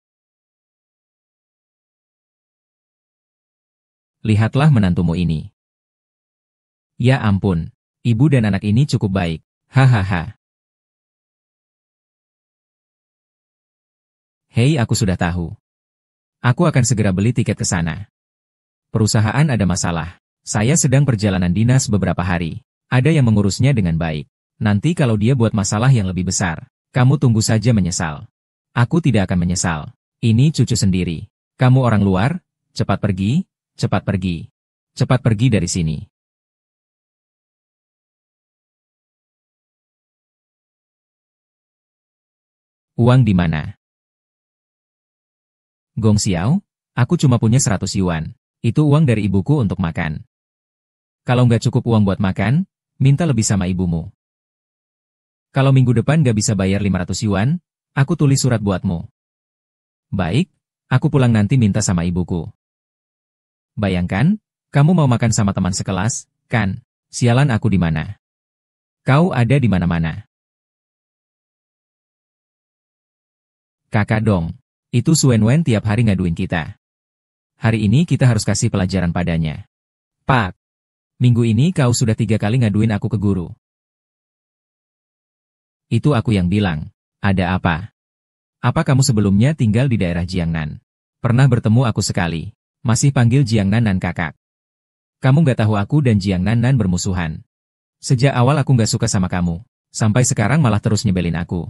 Lihatlah menantumu ini. Ya ampun, ibu dan anak ini cukup baik. Hahaha. Hei, aku sudah tahu. Aku akan segera beli tiket ke sana. Perusahaan ada masalah. Saya sedang perjalanan dinas beberapa hari. Ada yang mengurusnya dengan baik. Nanti kalau dia buat masalah yang lebih besar, kamu tunggu saja menyesal. Aku tidak akan menyesal. Ini cucu sendiri. Kamu orang luar, cepat pergi. Cepat pergi. Cepat pergi dari sini. Uang di mana? Gong Xiao, aku cuma punya 100 yuan. Itu uang dari ibuku untuk makan. Kalau nggak cukup uang buat makan, minta lebih sama ibumu. Kalau minggu depan nggak bisa bayar 500 yuan, aku tulis surat buatmu. Baik, aku pulang nanti minta sama ibuku. Bayangkan, kamu mau makan sama teman sekelas, kan? Sialan aku di mana? Kau ada di mana-mana. Kakak dong, itu Suen Wen tiap hari ngaduin kita. Hari ini kita harus kasih pelajaran padanya. Pak, minggu ini kau sudah 3 kali ngaduin aku ke guru. Itu aku yang bilang. Ada apa? Apa kamu sebelumnya tinggal di daerah Jiangnan? Pernah bertemu aku sekali. Masih panggil Jiangnan nan kakak. Kamu nggak tahu aku dan Jiang Nan bermusuhan. Sejak awal aku nggak suka sama kamu. Sampai sekarang malah terus nyebelin aku.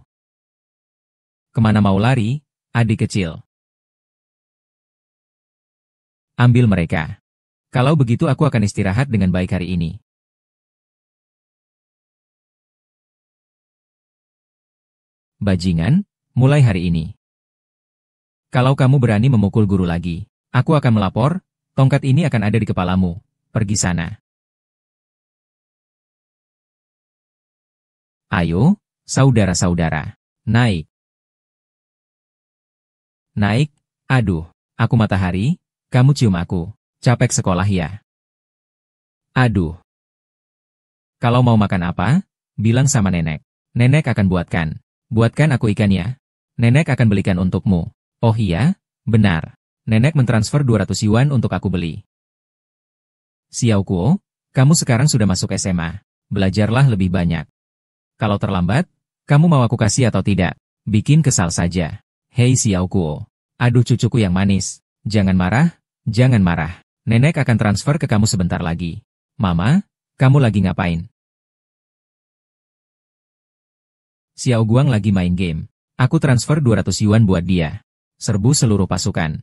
Kemana mau lari, adik kecil? Ambil mereka. Kalau begitu aku akan istirahat dengan baik hari ini. Bajingan, mulai hari ini. Kalau kamu berani memukul guru lagi, aku akan melapor, tongkat ini akan ada di kepalamu. Pergi sana. Ayo, saudara-saudara. Naik. Naik. Aduh, aku matahari, kamu cium aku. Capek sekolah ya. Aduh. Kalau mau makan apa, bilang sama nenek. Nenek akan buatkan. Buatkan aku ikan ya. Nenek akan belikan untukmu. Oh iya, benar. Nenek mentransfer 200 yuan untuk aku beli. Xiao Kuo, kamu sekarang sudah masuk SMA. Belajarlah lebih banyak. Kalau terlambat, kamu mau aku kasih atau tidak? Bikin kesal saja. Hei Xiao Kuo. Aduh cucuku yang manis. Jangan marah, jangan marah. Nenek akan transfer ke kamu sebentar lagi. Mama, kamu lagi ngapain? Xiao Guang lagi main game. Aku transfer 200 yuan buat dia. Serbu seluruh pasukan.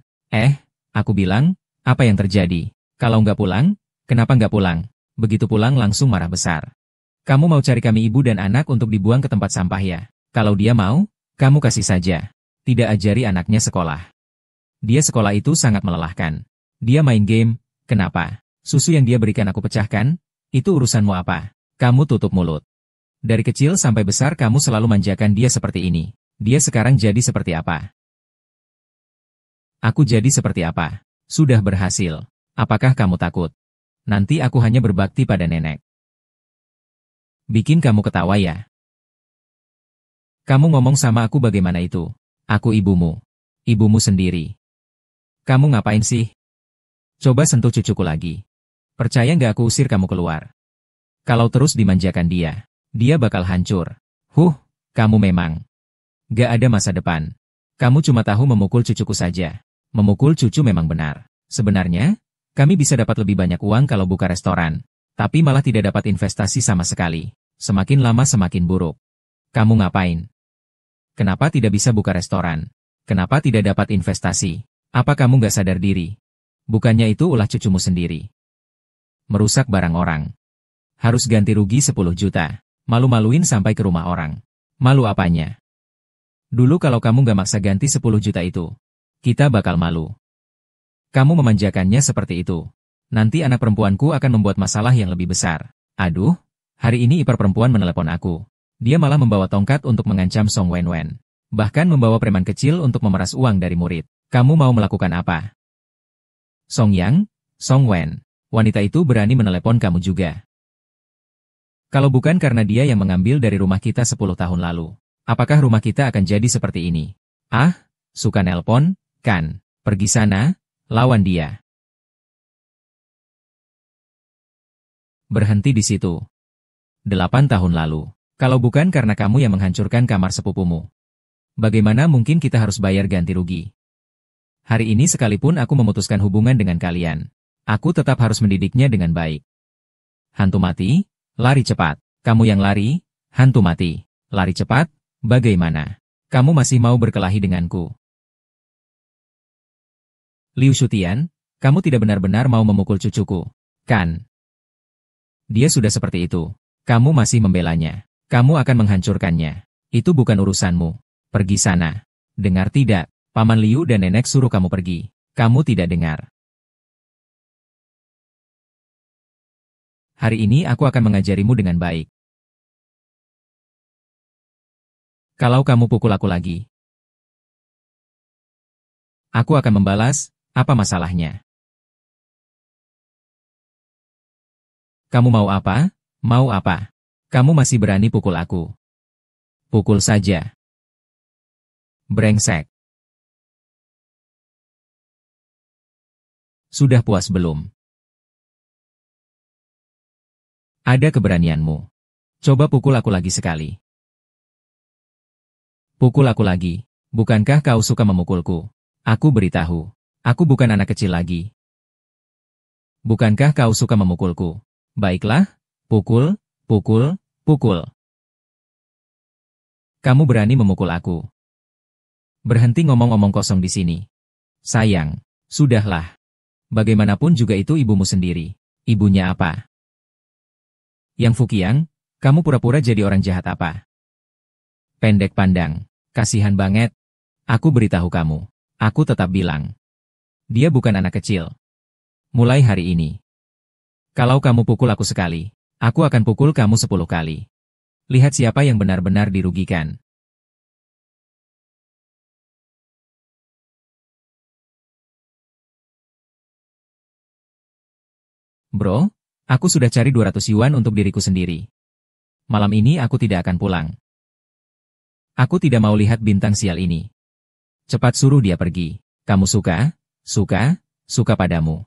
Aku bilang, apa yang terjadi? Kalau nggak pulang, kenapa nggak pulang? Begitu pulang langsung marah besar. Kamu mau cari kami ibu dan anak untuk dibuang ke tempat sampah ya? Kalau dia mau, kamu kasih saja. Tidak ajari anaknya sekolah. Dia sekolah itu sangat melelahkan. Dia main game, kenapa? Susu yang dia berikan aku pecahkan? Itu urusanmu apa? Kamu tutup mulut. Dari kecil sampai besar kamu selalu manjakan dia seperti ini. Dia sekarang jadi seperti apa? Aku jadi seperti apa? Sudah berhasil. Apakah kamu takut? Nanti aku hanya berbakti pada nenek. Bikin kamu ketawa ya? Kamu ngomong sama aku bagaimana itu? Aku ibumu. Ibumu sendiri. Kamu ngapain sih? Coba sentuh cucuku lagi. Percaya nggak aku usir kamu keluar? Kalau terus dimanjakan dia bakal hancur. Kamu memang nggak ada masa depan. Kamu cuma tahu memukul cucuku saja. Memukul cucu memang benar. Sebenarnya, kami bisa dapat lebih banyak uang kalau buka restoran. Tapi malah tidak dapat investasi sama sekali. Semakin lama semakin buruk. Kamu ngapain? Kenapa tidak bisa buka restoran? Kenapa tidak dapat investasi? Apa kamu nggak sadar diri? Bukannya itu ulah cucumu sendiri. Merusak barang orang. Harus ganti rugi 10 juta. Malu-maluin sampai ke rumah orang. Malu apanya? Dulu kalau kamu nggak maksa ganti 10 juta itu, kita bakal malu. Kamu memanjakannya seperti itu. Nanti anak perempuanku akan membuat masalah yang lebih besar. Aduh, hari ini ipar perempuan menelepon aku. Dia malah membawa tongkat untuk mengancam Song Wenwen. Bahkan membawa preman kecil untuk memeras uang dari murid. Kamu mau melakukan apa? Song Yang, Song Wen, wanita itu berani menelepon kamu juga. Kalau bukan karena dia yang mengambil dari rumah kita 10 tahun lalu, apakah rumah kita akan jadi seperti ini? Suka nelpon, kan? Pergi sana, lawan dia. Berhenti di situ. 8 tahun lalu. Kalau bukan karena kamu yang menghancurkan kamar sepupumu. Bagaimana mungkin kita harus bayar ganti rugi? Hari ini sekalipun aku memutuskan hubungan dengan kalian, aku tetap harus mendidiknya dengan baik. Hantu mati, lari cepat. Kamu yang lari, hantu mati. Lari cepat, bagaimana? Kamu masih mau berkelahi denganku? Liu Shutian, kamu tidak benar-benar mau memukul cucuku, kan? Dia sudah seperti itu. Kamu masih membelanya. Kamu akan menghancurkannya. Itu bukan urusanmu. Pergi sana. Dengar tidak? Paman Liu dan nenek suruh kamu pergi. Kamu tidak dengar. Hari ini aku akan mengajarimu dengan baik. Kalau kamu pukul aku lagi, aku akan membalas, apa masalahnya? Kamu mau apa? Mau apa? Kamu masih berani pukul aku? Pukul saja. Brengsek. Sudah puas belum? Ada keberanianmu. Coba pukul aku lagi sekali. Pukul aku lagi. Bukankah kau suka memukulku? Aku beritahu. Aku bukan anak kecil lagi. Bukankah kau suka memukulku? Baiklah, pukul, pukul, pukul. Kamu berani memukul aku. Berhenti ngomong-ngomong kosong di sini. Sayang, sudahlah. Bagaimanapun juga itu ibumu sendiri. Ibunya apa? Yang Fukiang, kamu pura-pura jadi orang jahat apa? Pendek pandang, kasihan banget. Aku beritahu kamu, aku tetap bilang. Dia bukan anak kecil. Mulai hari ini. Kalau kamu pukul aku sekali, aku akan pukul kamu 10 kali. Lihat siapa yang benar-benar dirugikan. Bro, aku sudah cari 200 yuan untuk diriku sendiri. Malam ini aku tidak akan pulang. Aku tidak mau lihat bintang sial ini. Cepat suruh dia pergi. Kamu suka? Suka padamu.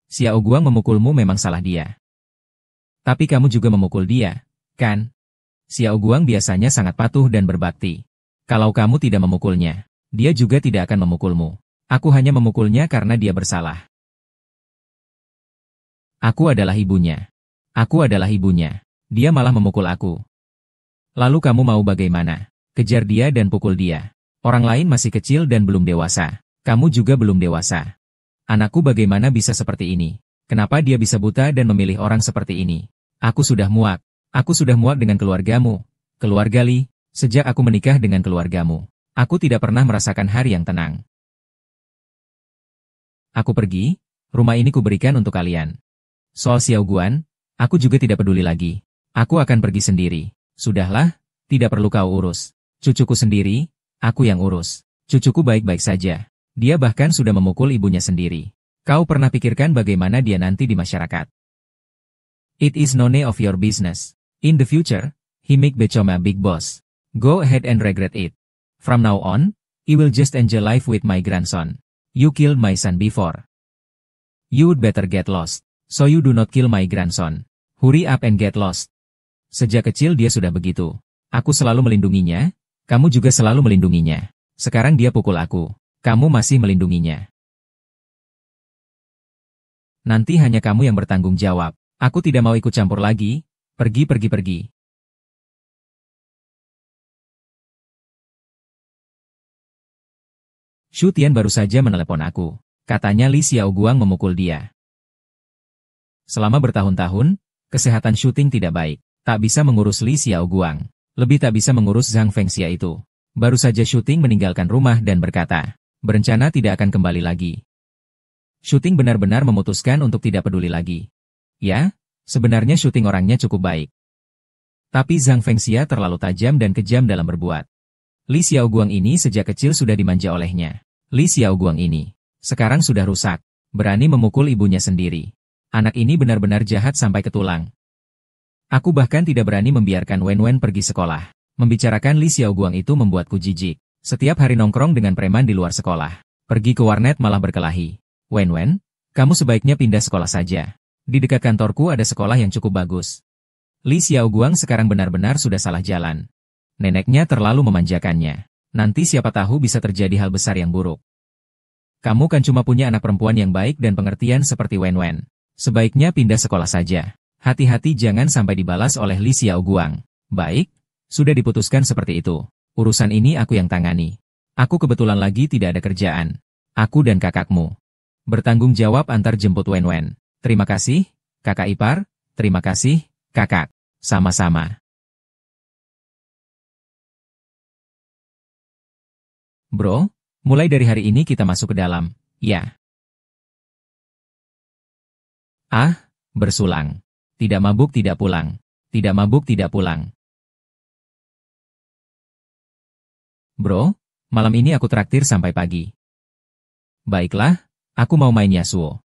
Xiao Guang memukulmu memang salah dia. Tapi kamu juga memukul dia, kan? Xiao Guang biasanya sangat patuh dan berbakti. Kalau kamu tidak memukulnya, dia juga tidak akan memukulmu. Aku hanya memukulnya karena dia bersalah. Aku adalah ibunya. Aku adalah ibunya. Dia malah memukul aku. Lalu kamu mau bagaimana? Kejar dia dan pukul dia. Orang lain masih kecil dan belum dewasa. Kamu juga belum dewasa. Anakku bagaimana bisa seperti ini? Kenapa dia bisa buta dan memilih orang seperti ini? Aku sudah muak. Aku sudah muak dengan keluargamu. Keluarga Li, sejak aku menikah dengan keluargamu, aku tidak pernah merasakan hari yang tenang. Aku pergi, rumah ini kuberikan untuk kalian. Soal Xiao Guan, aku juga tidak peduli lagi. Aku akan pergi sendiri. Sudahlah, tidak perlu kau urus. Cucuku sendiri, aku yang urus. Cucuku baik-baik saja. Dia bahkan sudah memukul ibunya sendiri. Kau pernah pikirkan bagaimana dia nanti di masyarakat? It is none of your business. In the future, he make Becoma big boss. Go ahead and regret it. From now on, you will just enjoy life with my grandson. You killed my son before. You would better get lost. So you do not kill my grandson. Hurry up and get lost. Sejak kecil dia sudah begitu. Aku selalu melindunginya, kamu juga selalu melindunginya. Sekarang dia pukul aku, kamu masih melindunginya. Nanti hanya kamu yang bertanggung jawab. Aku tidak mau ikut campur lagi. Pergi. Shu Tian baru saja menelepon aku. Katanya Li Xiao Guang memukul dia. Selama bertahun-tahun, kesehatan Shooting tidak baik. Tak bisa mengurus Li Xiao Guang. Lebih tak bisa mengurus Zhang Fengxia itu. Baru saja Shooting meninggalkan rumah dan berkata, berencana tidak akan kembali lagi. Shooting benar-benar memutuskan untuk tidak peduli lagi. Ya, sebenarnya Shooting orangnya cukup baik. Tapi Zhang Fengxia terlalu tajam dan kejam dalam berbuat. Li Xiao Guang ini sejak kecil sudah dimanja olehnya. Li Xiao Guang ini sekarang sudah rusak. Berani memukul ibunya sendiri. Anak ini benar-benar jahat sampai ke tulang. Aku bahkan tidak berani membiarkan Wen pergi sekolah. Membicarakan Li Xiao Guang itu membuatku jijik. Setiap hari nongkrong dengan preman di luar sekolah. Pergi ke warnet malah berkelahi. Wen, kamu sebaiknya pindah sekolah saja. Di dekat kantorku ada sekolah yang cukup bagus. Li Xiao Guang sekarang benar-benar sudah salah jalan. Neneknya terlalu memanjakannya. Nanti siapa tahu bisa terjadi hal besar yang buruk. Kamu kan cuma punya anak perempuan yang baik dan pengertian seperti Wen. Sebaiknya pindah sekolah saja. Hati-hati jangan sampai dibalas oleh Li Xiao Guang. Baik, sudah diputuskan seperti itu. Urusan ini aku yang tangani. Aku kebetulan lagi tidak ada kerjaan. Aku dan kakakmu bertanggung jawab antar jemput Wen. Terima kasih, kakak ipar. Terima kasih, kakak. Sama-sama. Bro, mulai dari hari ini kita masuk ke dalam, ya. Ah, bersulang. Tidak mabuk tidak pulang. Tidak mabuk tidak pulang. Bro, malam ini aku traktir sampai pagi. Baiklah, aku mau main Yasuo.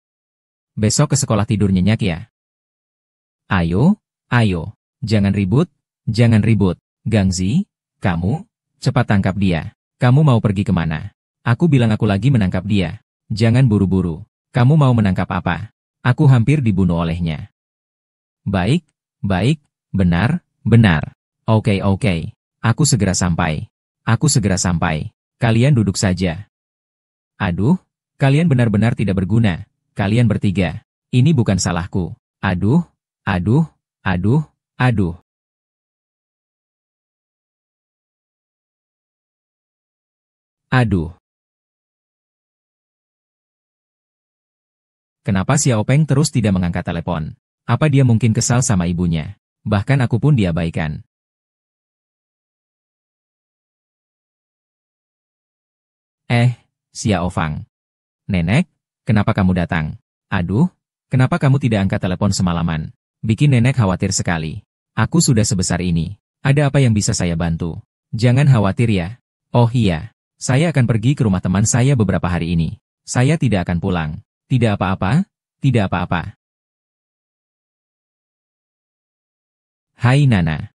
Besok ke sekolah tidur nyenyak ya. Ayo. Jangan ribut. Gangzi, kamu, cepat tangkap dia. Kamu mau pergi kemana? Aku bilang aku lagi menangkap dia. Jangan buru-buru. Kamu mau menangkap apa? Aku hampir dibunuh olehnya. Baik. Benar. Oke. Aku segera sampai. Kalian duduk saja. Aduh, Kalian benar-benar tidak berguna. Kalian bertiga. Ini bukan salahku. Aduh, aduh, aduh, aduh. Aduh. Kenapa Xiao Peng terus tidak mengangkat telepon? Apa dia mungkin kesal sama ibunya? Bahkan aku pun diabaikan. Xiao Fang. Nenek, kenapa kamu datang? Aduh, kenapa kamu tidak angkat telepon semalaman? Bikin nenek khawatir sekali. Aku sudah sebesar ini. Ada apa yang bisa saya bantu? Jangan khawatir ya. Oh iya, saya akan pergi ke rumah teman saya beberapa hari ini. Saya tidak akan pulang. Tidak apa-apa, tidak apa-apa. Hai Nana.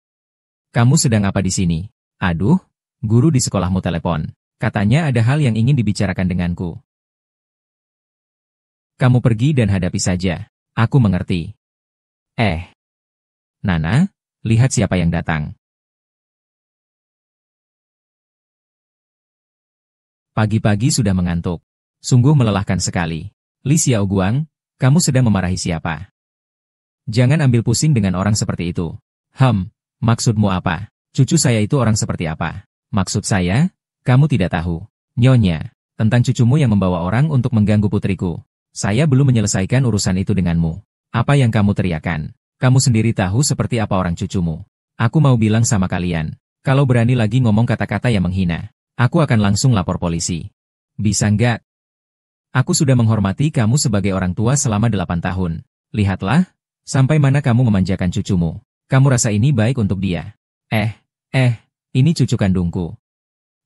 Kamu sedang apa di sini? Aduh, guru di sekolahmu telepon. Katanya ada hal yang ingin dibicarakan denganku. Kamu pergi dan hadapi saja. Aku mengerti. Nana, lihat siapa yang datang. Pagi-pagi sudah mengantuk. Sungguh melelahkan sekali. Li Xiaoguang, kamu sedang memarahi siapa? Jangan ambil pusing dengan orang seperti itu. Maksudmu apa? Cucu saya itu orang seperti apa? Maksud saya, kamu tidak tahu. Nyonya, tentang cucumu yang membawa orang untuk mengganggu putriku. Saya belum menyelesaikan urusan itu denganmu. Apa yang kamu teriakan? Kamu sendiri tahu seperti apa orang cucumu. Aku mau bilang sama kalian, kalau berani lagi ngomong kata-kata yang menghina, aku akan langsung lapor polisi. Bisa nggak? Aku sudah menghormati kamu sebagai orang tua selama 8 tahun. Lihatlah, sampai mana kamu memanjakan cucumu. Kamu rasa ini baik untuk dia? Ini cucu kandungku.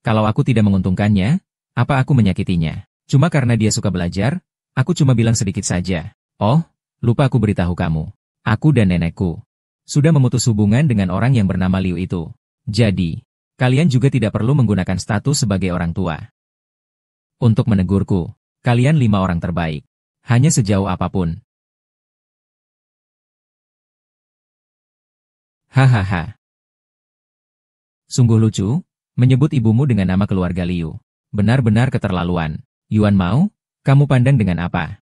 Kalau aku tidak menguntungkannya, apa aku menyakitinya? Cuma karena dia suka belajar, aku cuma bilang sedikit saja. Oh, lupa aku beritahu kamu. Aku dan nenekku sudah memutus hubungan dengan orang yang bernama Liu itu. Jadi, kalian juga tidak perlu menggunakan status sebagai orang tua. Untuk menegurku, kalian 5 orang terbaik. Hanya sejauh apapun. Hahaha. Sungguh lucu, menyebut ibumu dengan nama keluarga Liu. Benar-benar keterlaluan. Yuan Mao, kamu pandang dengan apa?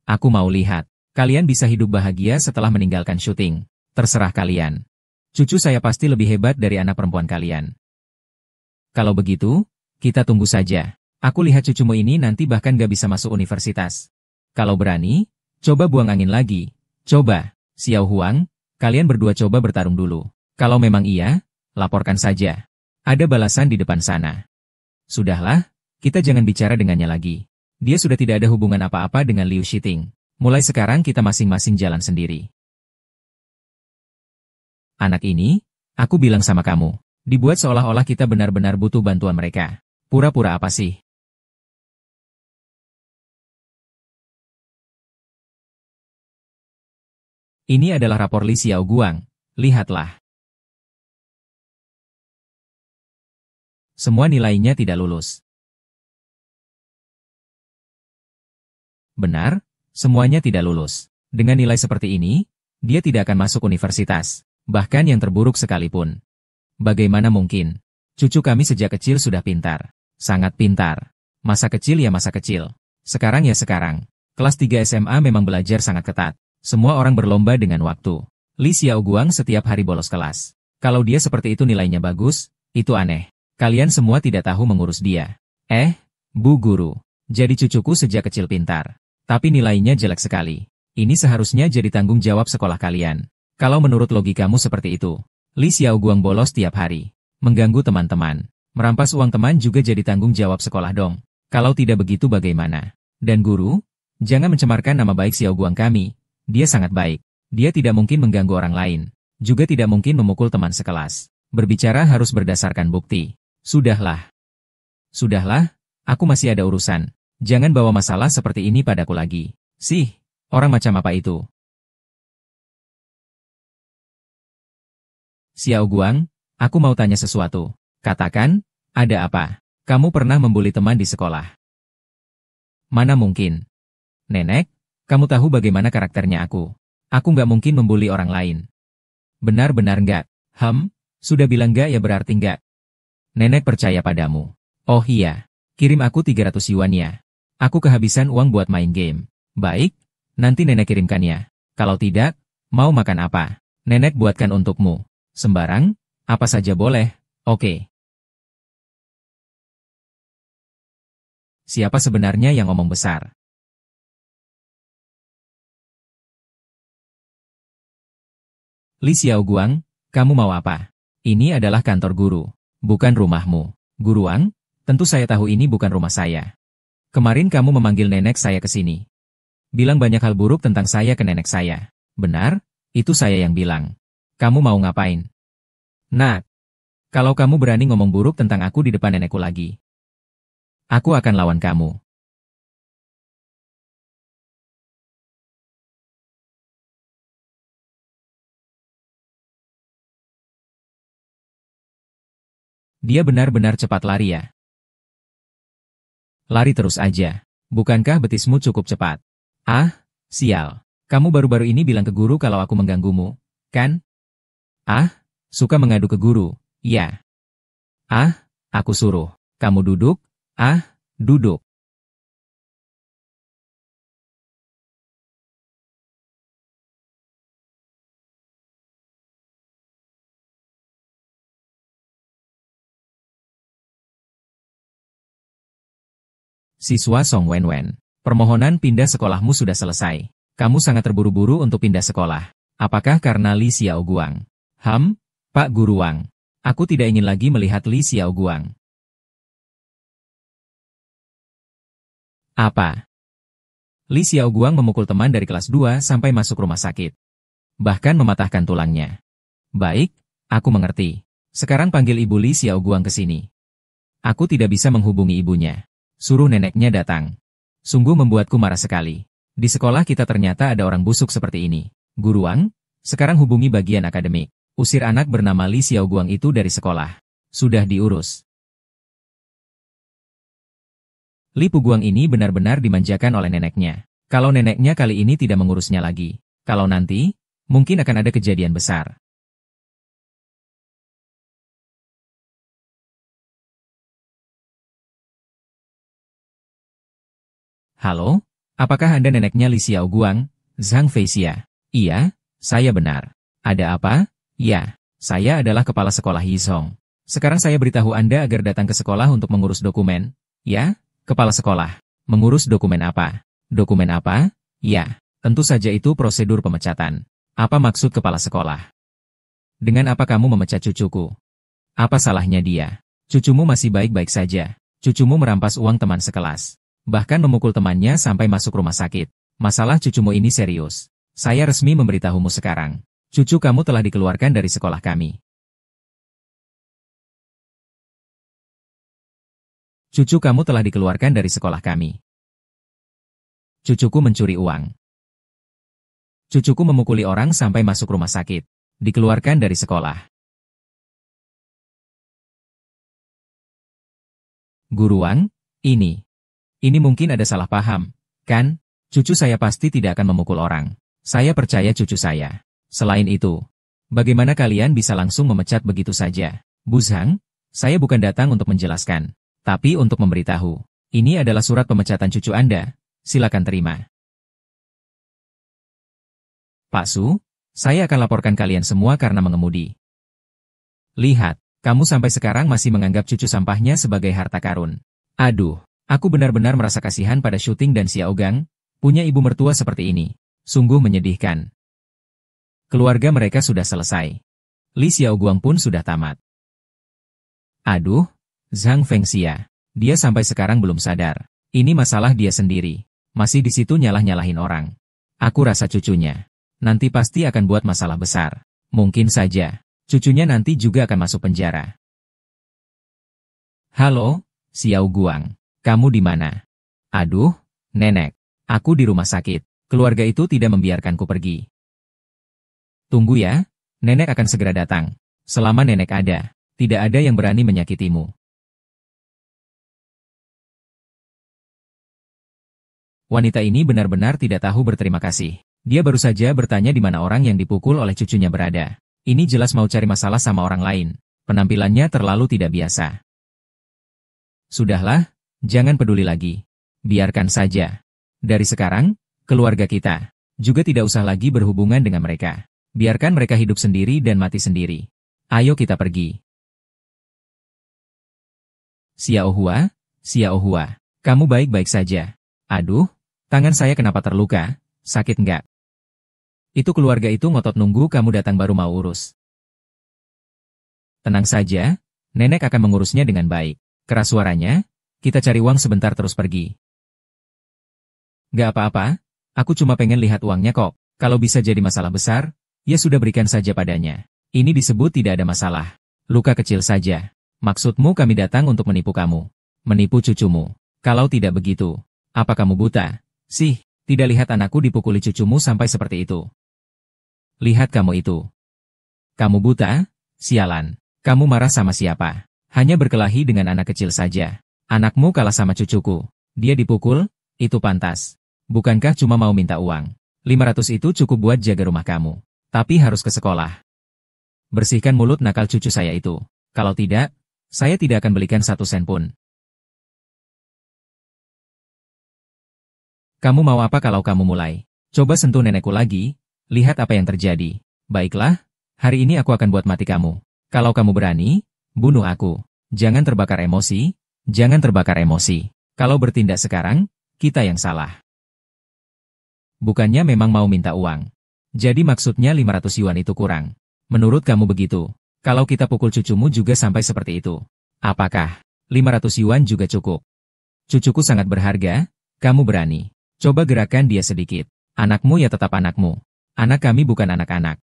Aku mau lihat. Kalian bisa hidup bahagia setelah meninggalkan syuting. Terserah kalian. Cucu saya pasti lebih hebat dari anak perempuan kalian. Kalau begitu, kita tunggu saja. Aku lihat cucumu ini nanti bahkan gak bisa masuk universitas. Kalau berani, coba buang angin lagi. Coba, Xiao Huang, kalian berdua coba bertarung dulu. Kalau memang iya, laporkan saja. Ada balasan di depan sana. Sudahlah, kita jangan bicara dengannya lagi. Dia sudah tidak ada hubungan apa-apa dengan Liu Shiting. Mulai sekarang kita masing-masing jalan sendiri. Anak ini, aku bilang sama kamu, dibuat seolah-olah kita benar-benar butuh bantuan mereka. Pura-pura apa sih? Ini adalah rapor Li Xiaoguang. Lihatlah. Semua nilainya tidak lulus. Benar, semuanya tidak lulus. Dengan nilai seperti ini, dia tidak akan masuk universitas. Bahkan yang terburuk sekalipun. Bagaimana mungkin? Cucu kami sejak kecil sudah pintar. Sangat pintar. Masa kecil ya masa kecil. Sekarang ya sekarang. Kelas 3 SMA memang belajar sangat ketat. Semua orang berlomba dengan waktu. Li Xiaoguang setiap hari bolos kelas. Kalau dia seperti itu nilainya bagus, itu aneh. Kalian semua tidak tahu mengurus dia. Bu Guru. Jadi cucuku sejak kecil pintar. Tapi nilainya jelek sekali. Ini seharusnya jadi tanggung jawab sekolah kalian. Kalau menurut logikamu seperti itu, Li Xiaoguang bolos tiap hari. Mengganggu teman-teman. Merampas uang teman juga jadi tanggung jawab sekolah dong. Kalau tidak begitu bagaimana? Dan guru, jangan mencemarkan nama baik Xiaoguang kami. Dia sangat baik. Dia tidak mungkin mengganggu orang lain. Juga tidak mungkin memukul teman sekelas. Berbicara harus berdasarkan bukti. Sudahlah. Sudahlah, aku masih ada urusan. Jangan bawa masalah seperti ini padaku lagi. Sih, orang macam apa itu? Xiaoguang, aku mau tanya sesuatu. Katakan, ada apa? Kamu pernah membuli teman di sekolah? Mana mungkin? Nenek, kamu tahu bagaimana karakternya aku. Aku nggak mungkin membuli orang lain. Benar-benar nggak. Sudah bilang nggak ya berarti nggak. Nenek percaya padamu. Oh iya, kirim aku 300 yuan ya. Aku kehabisan uang buat main game. Baik, nanti nenek kirimkannya. Kalau tidak, mau makan apa? Nenek buatkan untukmu. Sembarang, apa saja boleh, oke. Siapa sebenarnya yang ngomong besar? Li Xiaoguang, kamu mau apa? Ini adalah kantor guru, bukan rumahmu. Guruang, tentu saya tahu ini bukan rumah saya. Kemarin kamu memanggil nenek saya ke sini. Bilang banyak hal buruk tentang saya ke nenek saya. Benar, itu saya yang bilang. Kamu mau ngapain? Nak, kalau kamu berani ngomong buruk tentang aku di depan nenekku lagi, aku akan lawan kamu. Dia benar-benar cepat lari ya. Lari terus aja. Bukankah betismu cukup cepat? Ah, sial. Kamu baru-baru ini bilang ke guru kalau aku mengganggumu, kan? Ah, suka mengadu ke guru, ya. Ah, aku suruh. Kamu duduk? Ah, duduk. Siswa Song Wenwen. Permohonan pindah sekolahmu sudah selesai. Kamu sangat terburu-buru untuk pindah sekolah. Apakah karena Li Xiaoguang? Pak Guru Wang. Aku tidak ingin lagi melihat Li Xiaoguang. Apa? Li Xiaoguang memukul teman dari kelas 2 sampai masuk rumah sakit. Bahkan mematahkan tulangnya. Baik, aku mengerti. Sekarang panggil Ibu Li Xiaoguang ke sini. Aku tidak bisa menghubungi ibunya. Suruh neneknya datang. Sungguh membuatku marah sekali. Di sekolah kita ternyata ada orang busuk seperti ini. Guru Wang, sekarang hubungi bagian akademik. Usir anak bernama Li Xiaoguang itu dari sekolah. Sudah diurus. Li Puguang ini benar-benar dimanjakan oleh neneknya. Kalau neneknya kali ini tidak mengurusnya lagi. Kalau nanti, mungkin akan ada kejadian besar. Halo? Apakah Anda neneknya Li Xiaoguang? Zhang Feixia. Iya, saya benar. Ada apa? Ya, saya adalah kepala sekolah Yizhong. Sekarang saya beritahu Anda agar datang ke sekolah untuk mengurus dokumen. Ya, kepala sekolah. Mengurus dokumen apa? Dokumen apa? Ya, tentu saja itu prosedur pemecatan. Apa maksud kepala sekolah? Dengan apa kamu memecat cucuku? Apa salahnya dia? Cucumu masih baik-baik saja. Cucumu merampas uang teman sekelas. Bahkan memukul temannya sampai masuk rumah sakit. Masalah cucumu ini serius. Saya resmi memberitahumu sekarang. Cucu kamu telah dikeluarkan dari sekolah kami. Cucu kamu telah dikeluarkan dari sekolah kami. Cucuku mencuri uang. Cucuku memukuli orang sampai masuk rumah sakit. Dikeluarkan dari sekolah. Guru Wang, ini mungkin ada salah paham, kan? Cucu saya pasti tidak akan memukul orang. Saya percaya cucu saya. Selain itu, bagaimana kalian bisa langsung memecat begitu saja? Bu Zhang, saya bukan datang untuk menjelaskan, tapi untuk memberitahu. Ini adalah surat pemecatan cucu Anda. Silakan terima. Pak Su, saya akan laporkan kalian semua karena mengemudi. Lihat, kamu sampai sekarang masih menganggap cucu sampahnya sebagai harta karun. Aduh. Aku benar-benar merasa kasihan pada Shuting dan Xiaogang, punya ibu mertua seperti ini. Sungguh menyedihkan. Keluarga mereka sudah selesai. Li Xiaoguang pun sudah tamat. Aduh, Zhang Fengxia. Dia sampai sekarang belum sadar. Ini masalah dia sendiri. Masih di situ nyalah-nyalahin orang. Aku rasa cucunya nanti pasti akan buat masalah besar. Mungkin saja, cucunya nanti juga akan masuk penjara. Halo, Xiaoguang. Kamu di mana? Aduh, nenek. Aku di rumah sakit. Keluarga itu tidak membiarkanku pergi. Tunggu ya, nenek akan segera datang. Selama nenek ada, tidak ada yang berani menyakitimu. Wanita ini benar-benar tidak tahu berterima kasih. Dia baru saja bertanya di mana orang yang dipukul oleh cucunya berada. Ini jelas mau cari masalah sama orang lain. Penampilannya terlalu tidak biasa. Sudahlah. Jangan peduli lagi. Biarkan saja. Dari sekarang, keluarga kita juga tidak usah lagi berhubungan dengan mereka. Biarkan mereka hidup sendiri dan mati sendiri. Ayo kita pergi. Xiaohua, Xiaohua, kamu baik-baik saja. Aduh, tangan saya kenapa terluka? Sakit enggak? Itu keluarga itu ngotot nunggu kamu datang baru mau urus. Tenang saja, nenek akan mengurusnya dengan baik. Keras suaranya, kita cari uang sebentar terus pergi. Gak apa-apa, aku cuma pengen lihat uangnya kok. Kalau bisa jadi masalah besar, ya sudah berikan saja padanya. Ini disebut tidak ada masalah. Luka kecil saja. Maksudmu kami datang untuk menipu kamu. Menipu cucumu. Kalau tidak begitu, apa kamu buta? Sih, tidak lihat anakku dipukuli cucumu sampai seperti itu. Lihat kamu itu. Kamu buta? Sialan. Kamu marah sama siapa? Hanya berkelahi dengan anak kecil saja. Anakmu kalah sama cucuku. Dia dipukul? Itu pantas. Bukankah cuma mau minta uang? 500 itu cukup buat jaga rumah kamu. Tapi harus ke sekolah. Bersihkan mulut nakal cucu saya itu. Kalau tidak, saya tidak akan belikan 1 sen pun. Kamu mau apa kalau kamu mulai? Coba sentuh nenekku lagi, lihat apa yang terjadi. Baiklah, hari ini aku akan buat mati kamu. Kalau kamu berani, bunuh aku. Jangan terbakar emosi, jangan terbakar emosi. Kalau bertindak sekarang, kita yang salah. Bukannya memang mau minta uang. Jadi maksudnya 500 yuan itu kurang. Menurut kamu begitu. Kalau kita pukul cucumu juga sampai seperti itu. Apakah 500 yuan juga cukup? Cucuku sangat berharga, kamu berani. Coba gerakan dia sedikit. Anakmu ya tetap anakmu. Anak kami bukan anak-anak.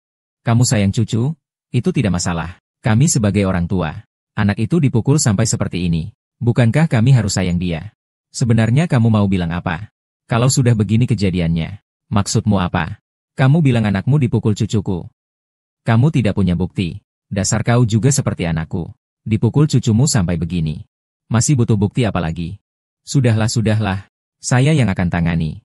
Kamu sayang cucu, itu tidak masalah. Kami sebagai orang tua. Anak itu dipukul sampai seperti ini. Bukankah kami harus sayang dia? Sebenarnya kamu mau bilang apa? Kalau sudah begini kejadiannya, maksudmu apa? Kamu bilang anakmu dipukul cucuku. Kamu tidak punya bukti. Dasar kau juga seperti anakku. Dipukul cucumu sampai begini. Masih butuh bukti apa lagi? Sudahlah, sudahlah. Saya yang akan tangani.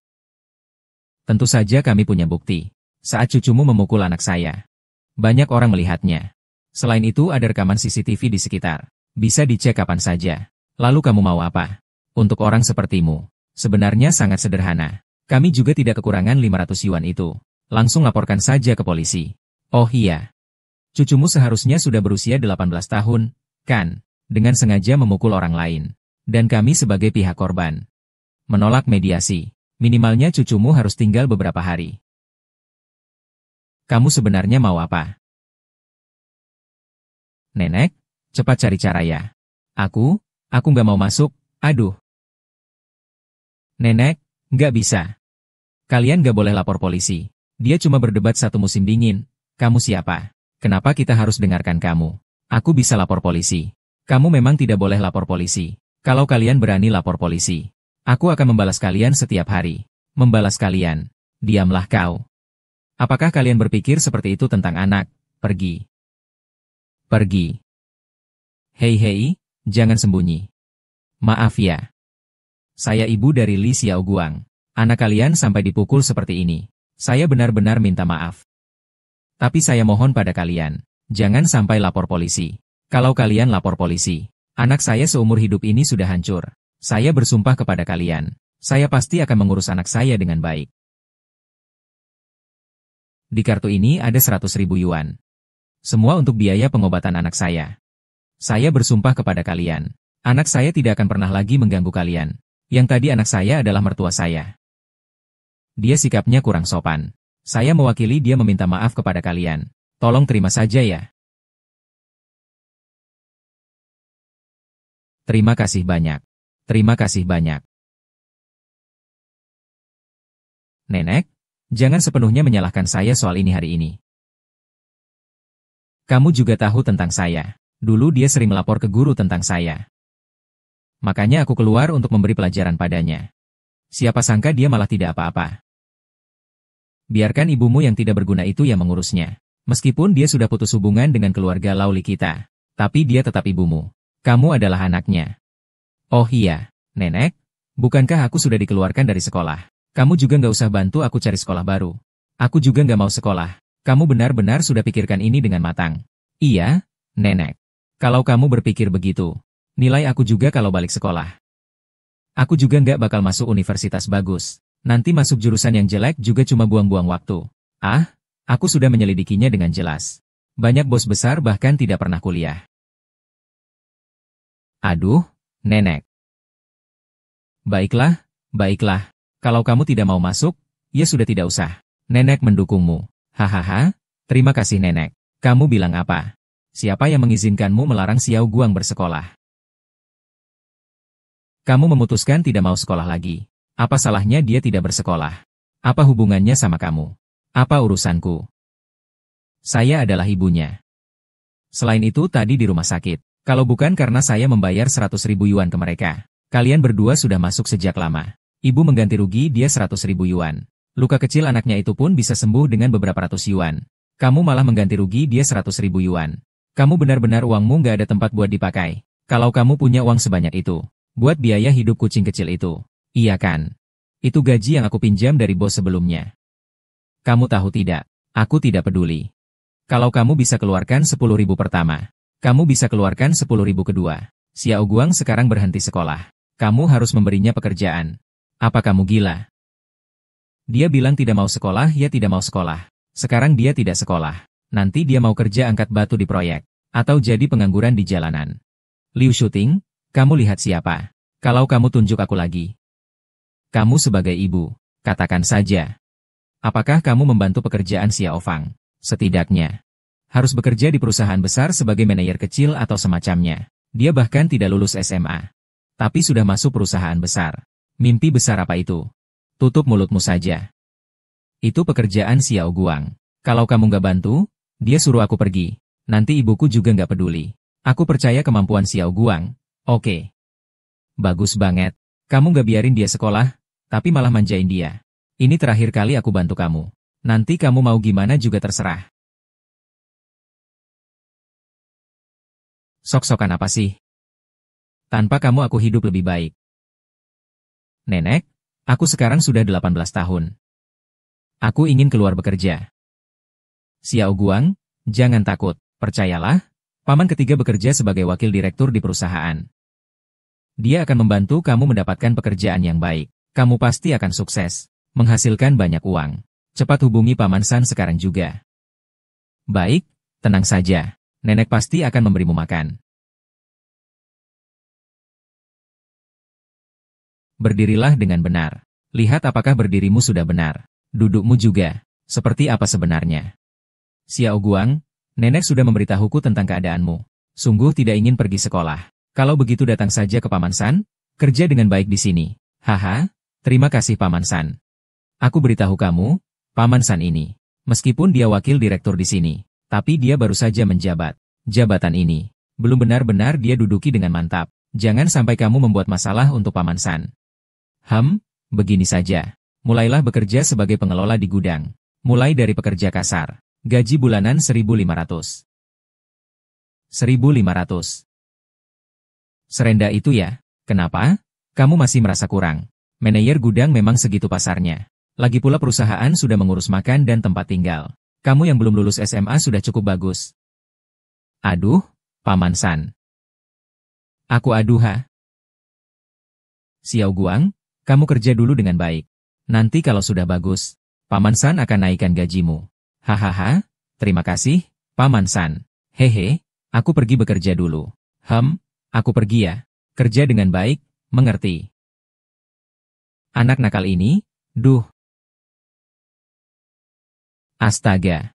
Tentu saja kami punya bukti. Saat cucumu memukul anak saya. Banyak orang melihatnya. Selain itu ada rekaman CCTV di sekitar. Bisa dicek kapan saja. Lalu kamu mau apa? Untuk orang sepertimu, sebenarnya sangat sederhana. Kami juga tidak kekurangan 500 yuan itu. Langsung laporkan saja ke polisi. Oh iya. Cucumu seharusnya sudah berusia 18 tahun, kan? Dengan sengaja memukul orang lain. Dan kami sebagai pihak korban menolak mediasi. Minimalnya cucumu harus tinggal beberapa hari. Kamu sebenarnya mau apa? Nenek, cepat cari cara ya. Aku nggak mau masuk, aduh. Nenek, nggak bisa. Kalian nggak boleh lapor polisi. Dia cuma berdebat 1 musim dingin. Kamu siapa? Kenapa kita harus dengarkan kamu? Aku bisa lapor polisi. Kamu memang tidak boleh lapor polisi. Kalau kalian berani lapor polisi, aku akan membalas kalian setiap hari. Membalas kalian. Diamlah kau. Apakah kalian berpikir seperti itu tentang anak? Pergi. Pergi. Hei, jangan sembunyi. Maaf ya. Saya ibu dari Li Xiaoguang. Anak kalian sampai dipukul seperti ini. Saya benar-benar minta maaf. Tapi saya mohon pada kalian, jangan sampai lapor polisi. Kalau kalian lapor polisi, anak saya seumur hidup ini sudah hancur. Saya bersumpah kepada kalian, saya pasti akan mengurus anak saya dengan baik. Di kartu ini ada 100.000 yuan. Semua untuk biaya pengobatan anak saya. Saya bersumpah kepada kalian, anak saya tidak akan pernah lagi mengganggu kalian. Yang tadi anak saya adalah mertua saya. Dia sikapnya kurang sopan. Saya mewakili dia meminta maaf kepada kalian. Tolong terima saja ya. Terima kasih banyak. Terima kasih banyak. Nenek, jangan sepenuhnya menyalahkan saya soal ini hari ini. Kamu juga tahu tentang saya. Dulu dia sering melapor ke guru tentang saya. Makanya aku keluar untuk memberi pelajaran padanya. Siapa sangka dia malah tidak apa-apa. Biarkan ibumu yang tidak berguna itu yang mengurusnya. Meskipun dia sudah putus hubungan dengan keluarga Lauli kita, tapi dia tetap ibumu. Kamu adalah anaknya. Oh iya, Nenek, bukankah aku sudah dikeluarkan dari sekolah? Kamu juga nggak usah bantu aku cari sekolah baru. Aku juga nggak mau sekolah. Kamu benar-benar sudah pikirkan ini dengan matang. Iya, Nenek. Kalau kamu berpikir begitu, nilai aku juga kalau balik sekolah. Aku juga nggak bakal masuk universitas bagus. Nanti masuk jurusan yang jelek juga cuma buang-buang waktu. Ah, aku sudah menyelidikinya dengan jelas. Banyak bos besar bahkan tidak pernah kuliah. Aduh, nenek. Baiklah, baiklah. Kalau kamu tidak mau masuk, ya sudah tidak usah. Nenek mendukungmu. Hahaha, terima kasih nenek. Kamu bilang apa? Siapa yang mengizinkanmu melarang Xiao Guang bersekolah? Kamu memutuskan tidak mau sekolah lagi. Apa salahnya dia tidak bersekolah? Apa hubungannya sama kamu? Apa urusanku? Saya adalah ibunya. Selain itu tadi di rumah sakit. Kalau bukan karena saya membayar 100.000 yuan ke mereka, kalian berdua sudah masuk sejak lama. Ibu mengganti rugi dia 100.000 yuan. Luka kecil anaknya itu pun bisa sembuh dengan beberapa ratus yuan. Kamu malah mengganti rugi dia 100.000 yuan. Kamu benar-benar uangmu nggak ada tempat buat dipakai. Kalau kamu punya uang sebanyak itu, buat biaya hidup kucing kecil itu. Iya kan? Itu gaji yang aku pinjam dari bos sebelumnya. Kamu tahu tidak? Aku tidak peduli. Kalau kamu bisa keluarkan 10.000 pertama, kamu bisa keluarkan 10.000 kedua. Xiao Guang sekarang berhenti sekolah. Kamu harus memberinya pekerjaan. Apa kamu gila? Dia bilang tidak mau sekolah, ya tidak mau sekolah. Sekarang dia tidak sekolah. Nanti dia mau kerja angkat batu di proyek. Atau jadi pengangguran di jalanan. Liu Shuting, kamu lihat siapa? Kalau kamu tunjuk aku lagi. Kamu sebagai ibu, katakan saja. Apakah kamu membantu pekerjaan Xiao Fang? Setidaknya. Harus bekerja di perusahaan besar sebagai manajer kecil atau semacamnya. Dia bahkan tidak lulus SMA. Tapi sudah masuk perusahaan besar. Mimpi besar apa itu? Tutup mulutmu saja. Itu pekerjaan Xiao Guang. Kalau kamu nggak bantu, dia suruh aku pergi. Nanti ibuku juga nggak peduli. Aku percaya kemampuan Xiao Guang. Oke. Bagus banget. Kamu nggak biarin dia sekolah, tapi malah manjain dia. Ini terakhir kali aku bantu kamu. Nanti kamu mau gimana juga terserah. Sok-sokan apa sih? Tanpa kamu aku hidup lebih baik. Nenek, aku sekarang sudah 18 tahun. Aku ingin keluar bekerja. Xiao Guang, jangan takut. Percayalah, paman ketiga bekerja sebagai wakil direktur di perusahaan. Dia akan membantu kamu mendapatkan pekerjaan yang baik. Kamu pasti akan sukses, menghasilkan banyak uang. Cepat hubungi Paman San sekarang juga. Baik, tenang saja. Nenek pasti akan memberimu makan. Berdirilah dengan benar. Lihat apakah berdirimu sudah benar. Dudukmu juga. Seperti apa sebenarnya? Xiao Guang, nenek sudah memberitahuku tentang keadaanmu. Sungguh tidak ingin pergi sekolah. Kalau begitu datang saja ke Paman San, kerja dengan baik di sini. Haha, terima kasih Paman San. Aku beritahu kamu, Paman San ini, meskipun dia wakil direktur di sini, tapi dia baru saja menjabat. Jabatan ini, belum benar-benar dia duduki dengan mantap. Jangan sampai kamu membuat masalah untuk Paman San. Begini saja. Mulailah bekerja sebagai pengelola di gudang. Mulai dari pekerja kasar. Gaji bulanan 1.500. 1.500. Serendah itu ya? Kenapa? Kamu masih merasa kurang. Manajer gudang memang segitu pasarnya. Lagi pula perusahaan sudah mengurus makan dan tempat tinggal. Kamu yang belum lulus SMA sudah cukup bagus. Aduh, Paman San. Aku aduh ha. Xiao Guang, kamu kerja dulu dengan baik. Nanti kalau sudah bagus, Paman San akan naikkan gajimu. Hahaha, terima kasih, Paman San. Hehe, aku pergi bekerja dulu. Aku pergi ya. Kerja dengan baik, mengerti? Anak nakal ini, duh. Astaga.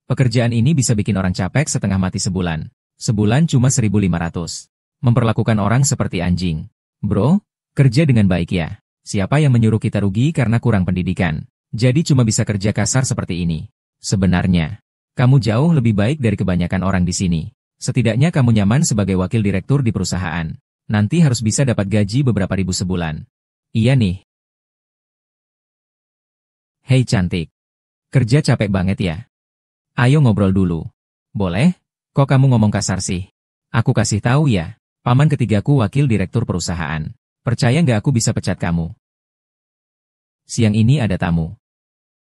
Pekerjaan ini bisa bikin orang capek setengah mati sebulan. Sebulan cuma 1.500. Memperlakukan orang seperti anjing. Bro, kerja dengan baik ya. Siapa yang menyuruh kita rugi karena kurang pendidikan? Jadi cuma bisa kerja kasar seperti ini. Sebenarnya, kamu jauh lebih baik dari kebanyakan orang di sini. Setidaknya kamu nyaman sebagai wakil direktur di perusahaan. Nanti harus bisa dapat gaji beberapa ribu sebulan. Iya nih. Hei cantik. Kerja capek banget ya. Ayo ngobrol dulu. Boleh? Kok kamu ngomong kasar sih? Aku kasih tahu ya. Paman ketigaku wakil direktur perusahaan. Percaya nggak aku bisa pecat kamu? Siang ini ada tamu.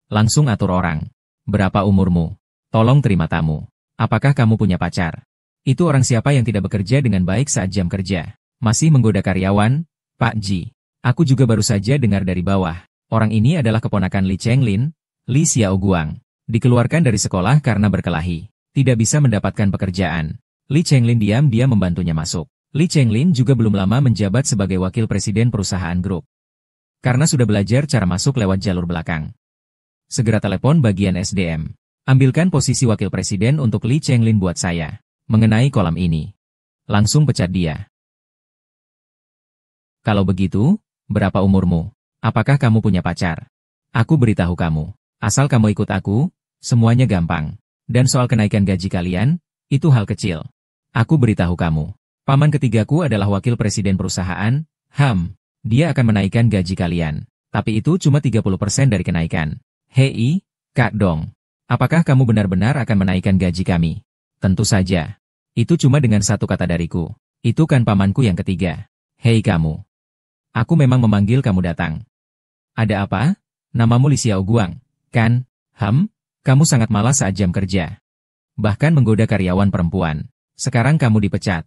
Langsung atur orang. Berapa umurmu? Tolong terima tamu. Apakah kamu punya pacar? Itu orang siapa yang tidak bekerja dengan baik saat jam kerja? Masih menggoda karyawan? Pak Ji. Aku juga baru saja dengar dari bawah. Orang ini adalah keponakan Li Chenglin, Li Xiaoguang. Dikeluarkan dari sekolah karena berkelahi. Tidak bisa mendapatkan pekerjaan. Li Chenglin diam-diam membantunya masuk. Li Chenglin juga belum lama menjabat sebagai wakil presiden perusahaan grup. Karena sudah belajar cara masuk lewat jalur belakang. Segera telepon bagian SDM. Ambilkan posisi wakil presiden untuk Li Chenglin buat saya. Mengenai kolam ini. Langsung pecat dia. Kalau begitu, berapa umurmu? Apakah kamu punya pacar? Aku beritahu kamu. Asal kamu ikut aku, semuanya gampang. Dan soal kenaikan gaji kalian, itu hal kecil. Aku beritahu kamu. Paman ketigaku adalah wakil presiden perusahaan, dia akan menaikkan gaji kalian. Tapi itu cuma 30% dari kenaikan. Hei, Kak Dong. Apakah kamu benar-benar akan menaikkan gaji kami? Tentu saja. Itu cuma dengan satu kata dariku. Itu kan pamanku yang ketiga. Hei kamu. Aku memang memanggil kamu datang. Ada apa? Namamu Li Xiaoguang, kan? Kamu sangat malas saat jam kerja. Bahkan menggoda karyawan perempuan. Sekarang kamu dipecat.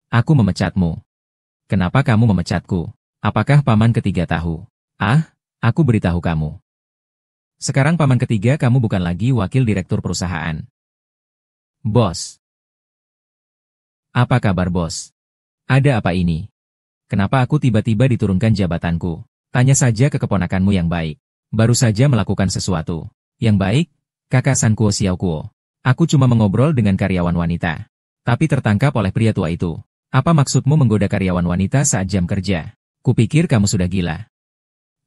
Aku memecatmu. Kenapa kamu memecatku? Apakah paman ketiga tahu? Aku beritahu kamu. Sekarang paman ketiga kamu bukan lagi wakil direktur perusahaan. Bos. Apa kabar bos? Ada apa ini? Kenapa aku tiba-tiba diturunkan jabatanku? Tanya saja ke keponakanmu yang baik. Baru saja melakukan sesuatu. Yang baik, kakak San Kuo Xiao Kuo. Aku cuma mengobrol dengan karyawan wanita. Tapi tertangkap oleh pria tua itu. Apa maksudmu menggoda karyawan wanita saat jam kerja? Kupikir kamu sudah gila.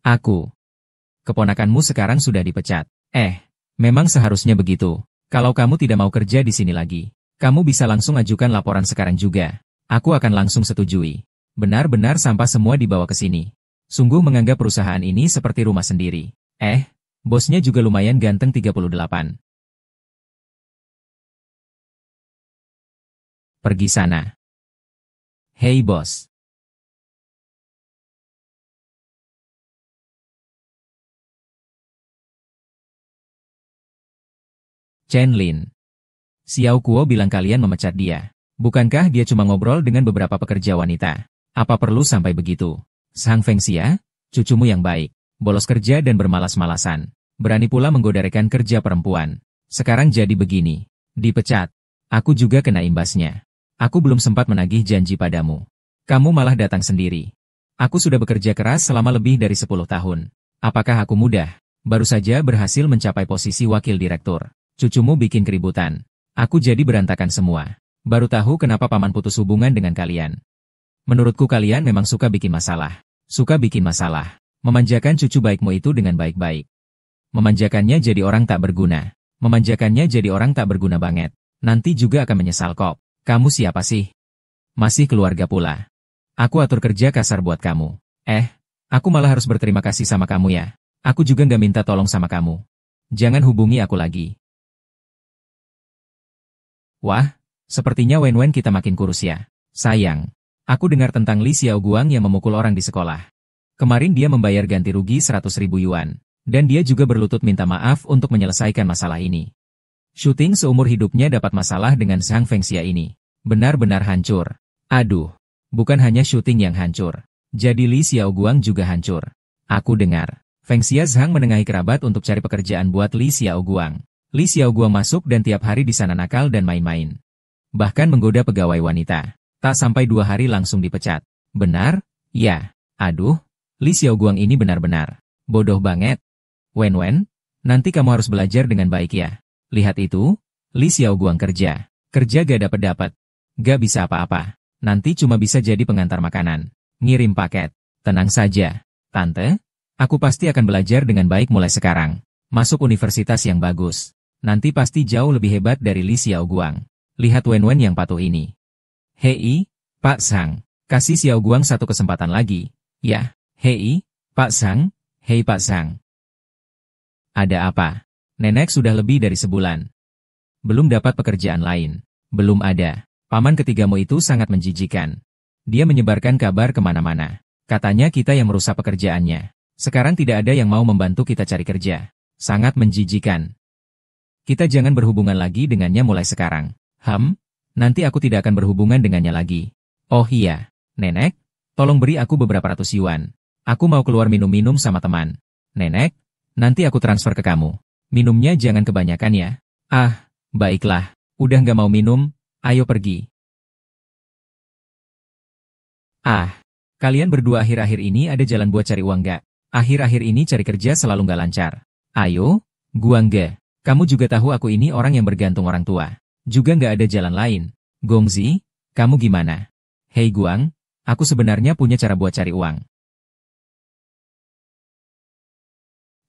Aku. Keponakanmu sekarang sudah dipecat. Memang seharusnya begitu. Kalau kamu tidak mau kerja di sini lagi, kamu bisa langsung ajukan laporan sekarang juga. Aku akan langsung setujui. Benar-benar sampah semua dibawa ke sini. Sungguh menganggap perusahaan ini seperti rumah sendiri. Bosnya juga lumayan ganteng 38. Pergi sana. Hei bos. Chenglin. Xiao Kuo bilang kalian memecat dia. Bukankah dia cuma ngobrol dengan beberapa pekerja wanita? Apa perlu sampai begitu? Sang Fengxia, cucumu yang baik, bolos kerja dan bermalas-malasan. Berani pula menggoda rekan kerja perempuan. Sekarang jadi begini. Dipecat. Aku juga kena imbasnya. Aku belum sempat menagih janji padamu. Kamu malah datang sendiri. Aku sudah bekerja keras selama lebih dari 10 tahun. Apakah aku mudah? Baru saja berhasil mencapai posisi wakil direktur. Cucumu bikin keributan. Aku jadi berantakan semua. Baru tahu kenapa paman putus hubungan dengan kalian. Menurutku kalian memang suka bikin masalah. Suka bikin masalah. Memanjakan cucu baikmu itu dengan baik-baik. Memanjakannya jadi orang tak berguna. Memanjakannya jadi orang tak berguna banget. Nanti juga akan menyesal kok. Kamu siapa sih? Masih keluarga pula. Aku atur kerja kasar buat kamu. Aku malah harus berterima kasih sama kamu ya. Aku juga nggak minta tolong sama kamu. Jangan hubungi aku lagi. Wah, sepertinya Wen kita makin kurus ya. Sayang. Aku dengar tentang Li Xiaoguang yang memukul orang di sekolah. Kemarin dia membayar ganti rugi 100.000 yuan. Dan dia juga berlutut minta maaf untuk menyelesaikan masalah ini. Syuting seumur hidupnya dapat masalah dengan Sang Fengxia ini. Benar-benar hancur. Aduh, bukan hanya syuting yang hancur. Jadi Li Xiaoguang juga hancur. Aku dengar, Fengxia Zhang menengahi kerabat untuk cari pekerjaan buat Li Xiaoguang. Li Xiaoguang masuk dan tiap hari di sana nakal dan main-main. Bahkan menggoda pegawai wanita. Tak sampai 2 hari langsung dipecat. Benar? Ya. Aduh, Li Xiaoguang ini benar-benar bodoh banget. Wen, nanti kamu harus belajar dengan baik ya. Lihat itu, Li Xiaoguang kerja. Kerja gak dapet-dapet. Gak bisa apa-apa. Nanti cuma bisa jadi pengantar makanan. Ngirim paket. Tenang saja. Tante, aku pasti akan belajar dengan baik mulai sekarang. Masuk universitas yang bagus. Nanti pasti jauh lebih hebat dari Li Xiaoguang. Lihat Wen yang patuh ini. Hei, Pak Sang. Kasih Xiaoguang satu kesempatan lagi. Ya, hei, Pak Sang. Hei Pak Sang. Ada apa? Nenek sudah lebih dari sebulan. Belum dapat pekerjaan lain. Belum ada. Paman ketigamu itu sangat menjijikan. Dia menyebarkan kabar kemana-mana. Katanya kita yang merusak pekerjaannya. Sekarang tidak ada yang mau membantu kita cari kerja. Sangat menjijikan. Kita jangan berhubungan lagi dengannya mulai sekarang. Nanti aku tidak akan berhubungan dengannya lagi. Oh iya, Nenek, tolong beri aku beberapa ratus yuan. Aku mau keluar minum-minum sama teman. Nenek, nanti aku transfer ke kamu. Minumnya jangan kebanyakan ya. Ah, baiklah. Udah nggak mau minum, ayo pergi. Ah, kalian berdua akhir-akhir ini ada jalan buat cari uang nggak? Akhir-akhir ini cari kerja selalu nggak lancar. Ayo, gua nggak. Kamu juga tahu aku ini orang yang bergantung orang tua. Juga nggak ada jalan lain. Gongzi, kamu gimana? Hei Guang, aku sebenarnya punya cara buat cari uang.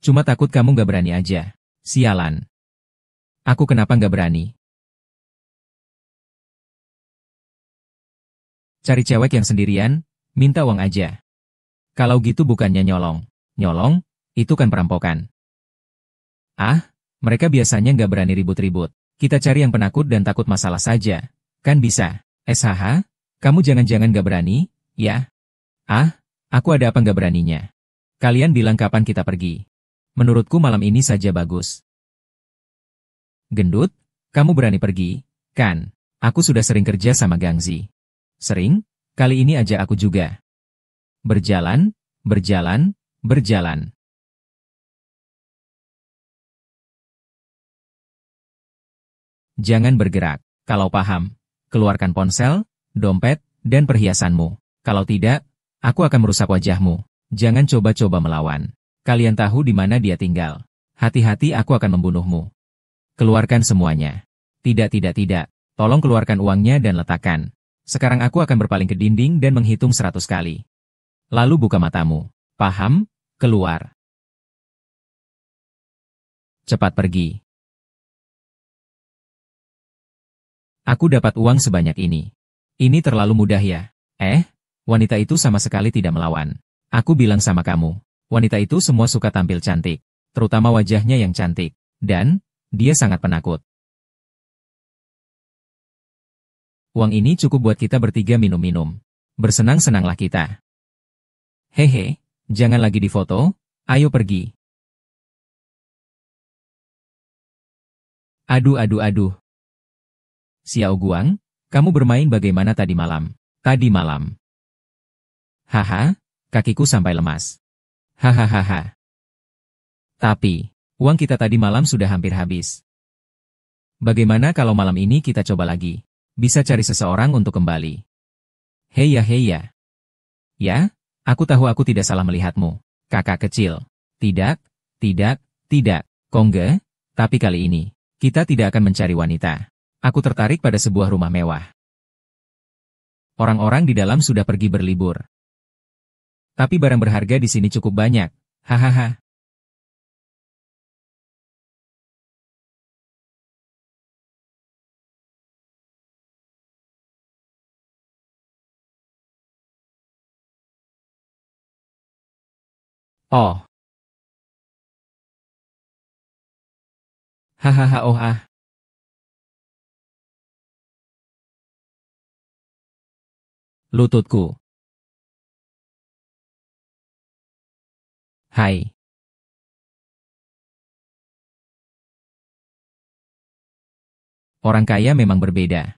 Cuma takut kamu nggak berani aja. Sialan. Aku kenapa nggak berani? Cari cewek yang sendirian, minta uang aja. Kalau gitu bukannya nyolong. Nyolong, itu kan perampokan. Ah, mereka biasanya nggak berani ribut-ribut. Kita cari yang penakut dan takut masalah saja. Kan bisa. SHH, kamu jangan-jangan nggak berani, ya? Ah, aku ada apa nggak beraninya? Kalian bilang kapan kita pergi? Menurutku malam ini saja bagus. Gendut, kamu berani pergi, kan? Aku sudah sering kerja sama Gangzi. Sering? Kali ini aja aku juga. Berjalan, berjalan, berjalan. Jangan bergerak. Kalau paham, keluarkan ponsel, dompet, dan perhiasanmu. Kalau tidak, aku akan merusak wajahmu. Jangan coba-coba melawan. Kalian tahu di mana dia tinggal. Hati-hati aku akan membunuhmu. Keluarkan semuanya. Tidak, tidak, tidak. Tolong keluarkan uangnya dan letakkan. Sekarang aku akan berpaling ke dinding dan menghitung 100 kali. Lalu buka matamu. Paham? Keluar. Cepat pergi. Aku dapat uang sebanyak ini. Ini terlalu mudah ya. Wanita itu sama sekali tidak melawan. Aku bilang sama kamu. Wanita itu semua suka tampil cantik. Terutama wajahnya yang cantik. Dan, dia sangat penakut. Uang ini cukup buat kita bertiga minum-minum. Bersenang-senanglah kita. Hehe, jangan lagi difoto, ayo pergi. Aduh, aduh, aduh. Xiao Guang, kamu bermain bagaimana tadi malam? Tadi malam. Haha, kakiku sampai lemas. Hahaha. Tapi, uang kita tadi malam sudah hampir habis. Bagaimana kalau malam ini kita coba lagi? Bisa cari seseorang untuk kembali. Heya heya. Ya, aku tahu aku tidak salah melihatmu, kakak kecil. Tidak, tidak, tidak, Kongge, tapi kali ini, kita tidak akan mencari wanita. Aku tertarik pada sebuah rumah mewah. Orang-orang di dalam sudah pergi berlibur. Tapi barang berharga di sini cukup banyak. Hahaha. Oh. Hahaha oh ah. Lututku. Hai. Orang kaya memang berbeda.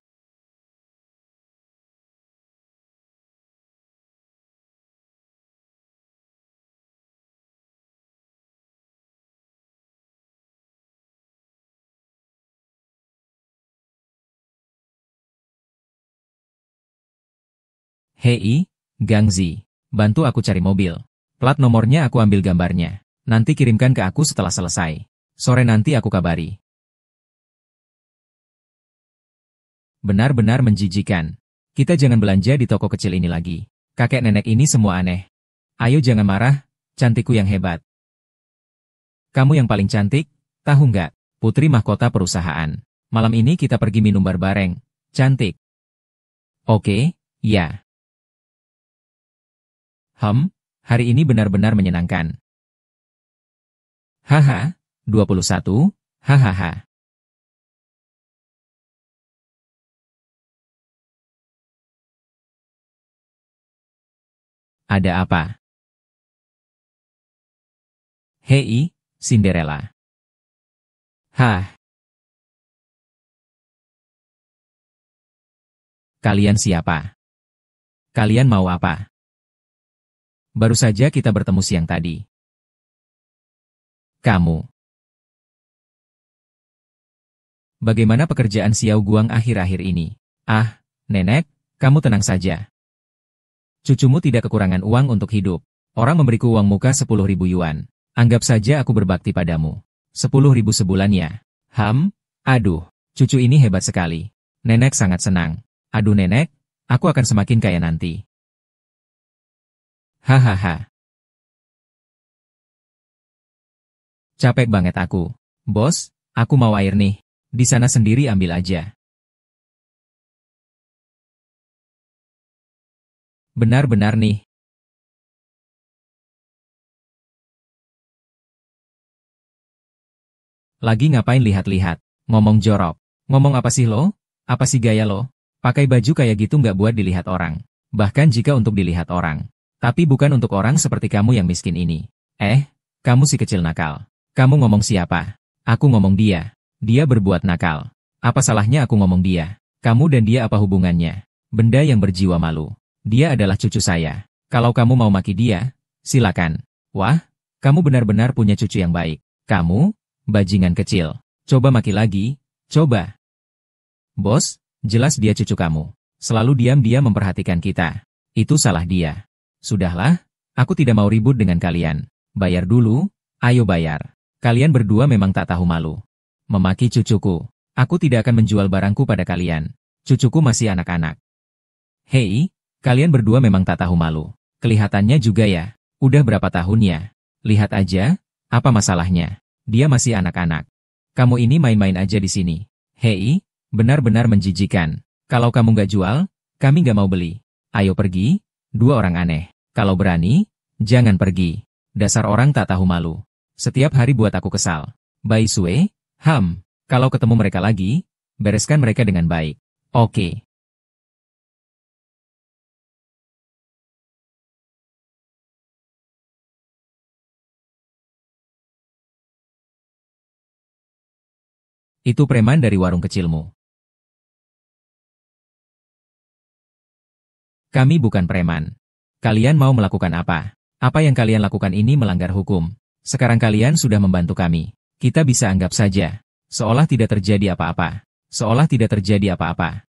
Hei, Gangzi, bantu aku cari mobil. Plat nomornya aku ambil gambarnya. Nanti kirimkan ke aku setelah selesai. Sore nanti aku kabari. Benar-benar menjijikan. Kita jangan belanja di toko kecil ini lagi. Kakek nenek ini semua aneh. Ayo jangan marah, cantikku yang hebat. Kamu yang paling cantik, tahu nggak? Putri mahkota perusahaan. Malam ini kita pergi minum bareng. Cantik. Oke, ya. Hari ini benar-benar menyenangkan. Haha, 21, hahaha. Ada apa? Hei, Cinderella. Hah, kalian siapa? Kalian mau apa? Baru saja kita bertemu siang tadi. Kamu. Bagaimana pekerjaan Xiao Guang akhir-akhir ini? Ah, nenek, kamu tenang saja. Cucumu tidak kekurangan uang untuk hidup. Orang memberiku uang muka 10.000 yuan. Anggap saja aku berbakti padamu. 10.000 sebulan ya. Aduh, cucu ini hebat sekali. Nenek sangat senang. Aduh nenek, aku akan semakin kaya nanti. Hahaha. Capek banget aku. Bos, aku mau air nih. Di sana sendiri ambil aja. Benar-benar nih. Lagi ngapain lihat-lihat? Ngomong jorok. Ngomong apa sih lo? Apa sih gaya lo? Pakai baju kayak gitu nggak buat dilihat orang. Bahkan jika untuk dilihat orang. Tapi bukan untuk orang seperti kamu yang miskin ini. Kamu si kecil nakal. Kamu ngomong siapa? Aku ngomong dia. Dia berbuat nakal. Apa salahnya aku ngomong dia? Kamu dan dia apa hubungannya? Benda yang berjiwa malu. Dia adalah cucu saya. Kalau kamu mau maki dia, silakan. Wah, kamu benar-benar punya cucu yang baik. Kamu, bajingan kecil. Coba maki lagi, coba. Bos, jelas dia cucu kamu. Selalu diam-diam memperhatikan kita. Itu salah dia. Sudahlah, aku tidak mau ribut dengan kalian. Bayar dulu, ayo bayar. Kalian berdua memang tak tahu malu. Memaki cucuku. Aku tidak akan menjual barangku pada kalian. Cucuku masih anak-anak. Hei, kalian berdua memang tak tahu malu. Kelihatannya juga ya. Udah berapa tahunnya? Lihat aja, apa masalahnya? Dia masih anak-anak. Kamu ini main-main aja di sini. Hei, benar-benar menjijikan. Kalau kamu nggak jual, kami nggak mau beli. Ayo pergi, dua orang aneh. Kalau berani, jangan pergi. Dasar orang tak tahu malu. Setiap hari buat aku kesal. Bai Sue, kalau ketemu mereka lagi, bereskan mereka dengan baik. Oke. Itu preman dari warung kecilmu. Kami bukan preman. Kalian mau melakukan apa? Apa yang kalian lakukan ini melanggar hukum. Sekarang kalian sudah membantu kami. Kita bisa anggap saja. Seolah tidak terjadi apa-apa. Seolah tidak terjadi apa-apa.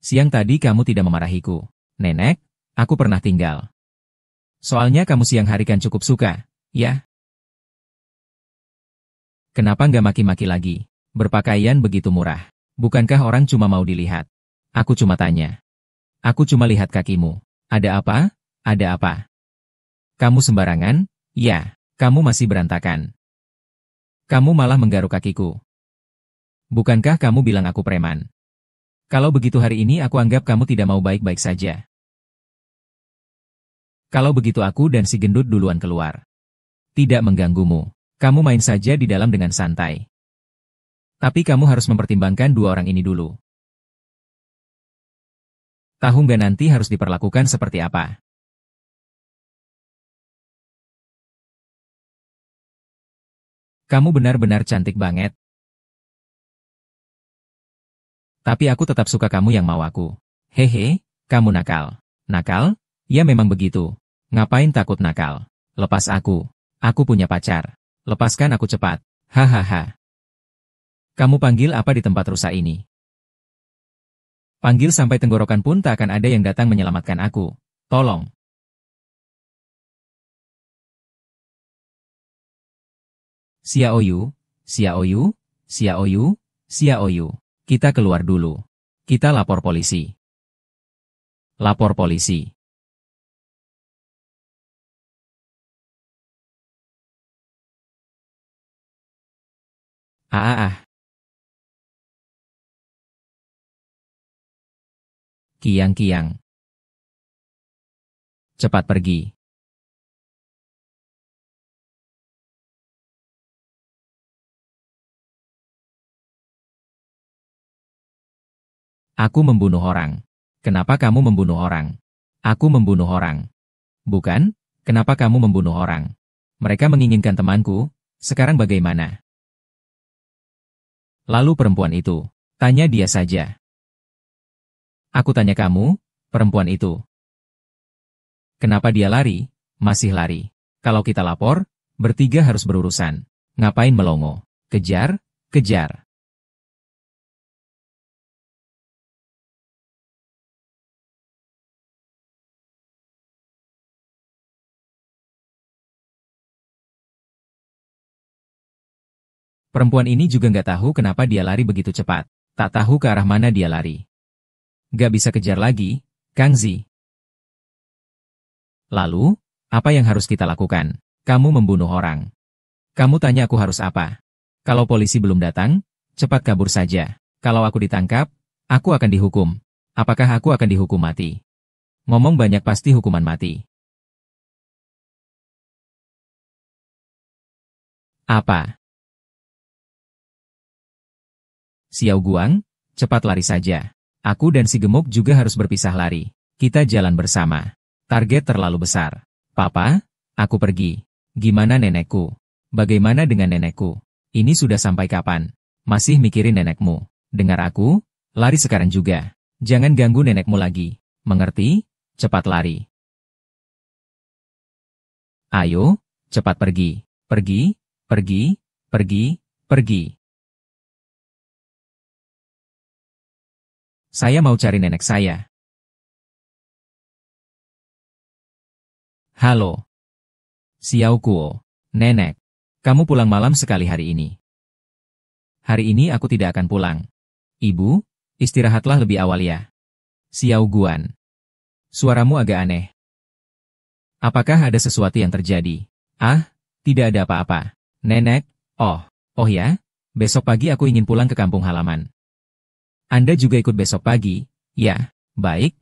Siang tadi kamu tidak memarahiku. Nenek, aku pernah tinggal. Soalnya kamu siang hari kan cukup suka, ya? Kenapa nggak maki-maki lagi? Berpakaian begitu murah. Bukankah orang cuma mau dilihat? Aku cuma tanya. Aku cuma lihat kakimu. Ada apa? Ada apa? Kamu sembarangan? Ya, kamu masih berantakan. Kamu malah menggaruk kakiku. Bukankah kamu bilang aku preman? Kalau begitu hari ini aku anggap kamu tidak mau baik-baik saja. Kalau begitu aku dan si gendut duluan keluar. Tidak mengganggumu. Kamu main saja di dalam dengan santai. Tapi kamu harus mempertimbangkan dua orang ini dulu. Tahu nggak nanti harus diperlakukan seperti apa? Kamu benar-benar cantik banget. Tapi aku tetap suka kamu yang mau aku. Hehe, kamu nakal. Nakal? Ya memang begitu. Ngapain takut nakal? Lepas aku. Aku punya pacar. Lepaskan aku cepat. Hahaha. Kamu panggil apa di tempat rusak ini? Panggil sampai tenggorokan pun tak akan ada yang datang menyelamatkan aku. Tolong. Xiaoyu, Xiaoyu, Xiaoyu, Xiaoyu. Kita keluar dulu. Kita lapor polisi. Lapor polisi. Kiang-kiang. Cepat pergi. Aku membunuh orang. Kenapa kamu membunuh orang? Aku membunuh orang. Bukan? Kenapa kamu membunuh orang? Mereka menginginkan temanku, sekarang bagaimana? Lalu perempuan itu, tanya dia saja. Aku tanya kamu, perempuan itu. Kenapa dia lari? Masih lari. Kalau kita lapor, bertiga harus berurusan. Ngapain melongo? Kejar, kejar. Perempuan ini juga nggak tahu kenapa dia lari begitu cepat. Tak tahu ke arah mana dia lari. Gak bisa kejar lagi, Kang Zi. Lalu, apa yang harus kita lakukan? Kamu membunuh orang. Kamu tanya aku harus apa? Kalau polisi belum datang, cepat kabur saja. Kalau aku ditangkap, aku akan dihukum. Apakah aku akan dihukum mati? Ngomong banyak pasti hukuman mati. Apa? Xiao Guang, cepat lari saja. Aku dan si gemuk juga harus berpisah lari. Kita jalan bersama. Target terlalu besar. Papa, aku pergi. Gimana nenekku? Bagaimana dengan nenekku? Ini sudah sampai kapan? Masih mikirin nenekmu. Dengar aku, lari sekarang juga. Jangan ganggu nenekmu lagi. Mengerti? Cepat lari. Ayo, cepat pergi. Pergi, pergi, pergi, pergi. Saya mau cari nenek saya. Halo. Xiao Kuo. Nenek. Kamu pulang malam sekali hari ini. Hari ini aku tidak akan pulang. Ibu, istirahatlah lebih awal ya. Xiao Guan. Suaramu agak aneh. Apakah ada sesuatu yang terjadi? Ah, tidak ada apa-apa. Nenek, oh ya, besok pagi aku ingin pulang ke kampung halaman. Anda juga ikut besok pagi? Ya, baik,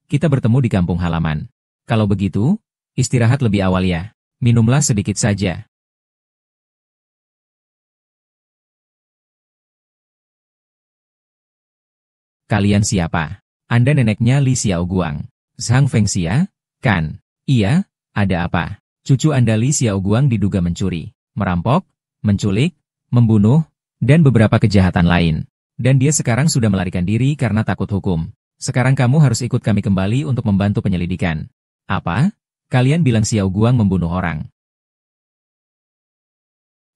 kita bertemu di kampung halaman. Kalau begitu, istirahat lebih awal ya. Minumlah sedikit saja. Kalian siapa? Anda neneknya Li Xiao Guang. Zhang Fengxia, kan? Iya, ada apa? Cucu Anda Li Xiao Guang diduga mencuri, merampok, menculik, membunuh, dan beberapa kejahatan lain. Dan dia sekarang sudah melarikan diri karena takut hukum. Sekarang kamu harus ikut kami kembali untuk membantu penyelidikan. Apa? Kalian bilang Xiao Guang membunuh orang.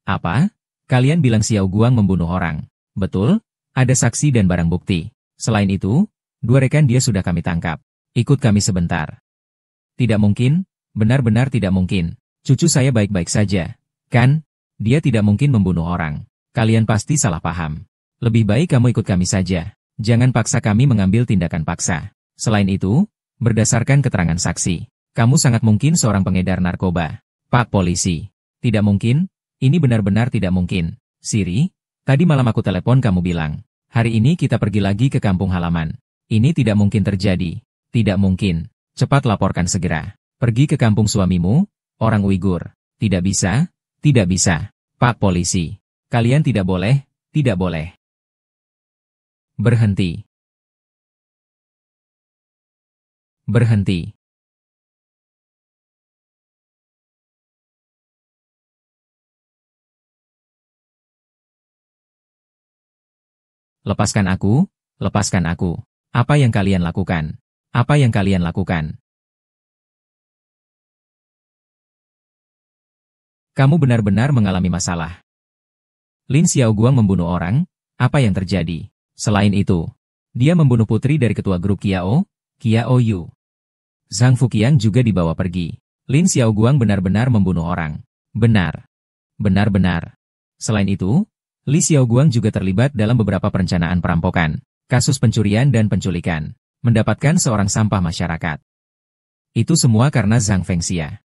Apa? Kalian bilang Xiao Guang membunuh orang. Betul? Ada saksi dan barang bukti. Selain itu, 2 rekan dia sudah kami tangkap. Ikut kami sebentar. Tidak mungkin, benar-benar tidak mungkin. Cucu saya baik-baik saja. Kan? Dia tidak mungkin membunuh orang. Kalian pasti salah paham. Lebih baik kamu ikut kami saja. Jangan paksa kami mengambil tindakan paksa. Selain itu, berdasarkan keterangan saksi, kamu sangat mungkin seorang pengedar narkoba. Pak Polisi. Tidak mungkin, ini benar-benar tidak mungkin. Siri, tadi malam aku telepon kamu bilang, hari ini kita pergi lagi ke kampung halaman. Ini tidak mungkin terjadi. Tidak mungkin. Cepat laporkan segera. Pergi ke kampung suamimu, orang Uighur. Tidak bisa, tidak bisa. Pak Polisi. Kalian tidak boleh, tidak boleh. Berhenti. Berhenti. Lepaskan aku, lepaskan aku. Apa yang kalian lakukan? Apa yang kalian lakukan? Kamu benar-benar mengalami masalah. Lin Xiao Guang membunuh orang, apa yang terjadi? Selain itu, dia membunuh putri dari ketua grup Kiao, Kiao Yu. Zhang Fuqiang juga dibawa pergi. Lin Xiao Guang benar-benar membunuh orang. Benar. Benar-benar. Selain itu, Li Xiao Guang juga terlibat dalam beberapa perencanaan perampokan, kasus pencurian dan penculikan, mendapatkan seorang sampah masyarakat. Itu semua karena Zhang Fengxia.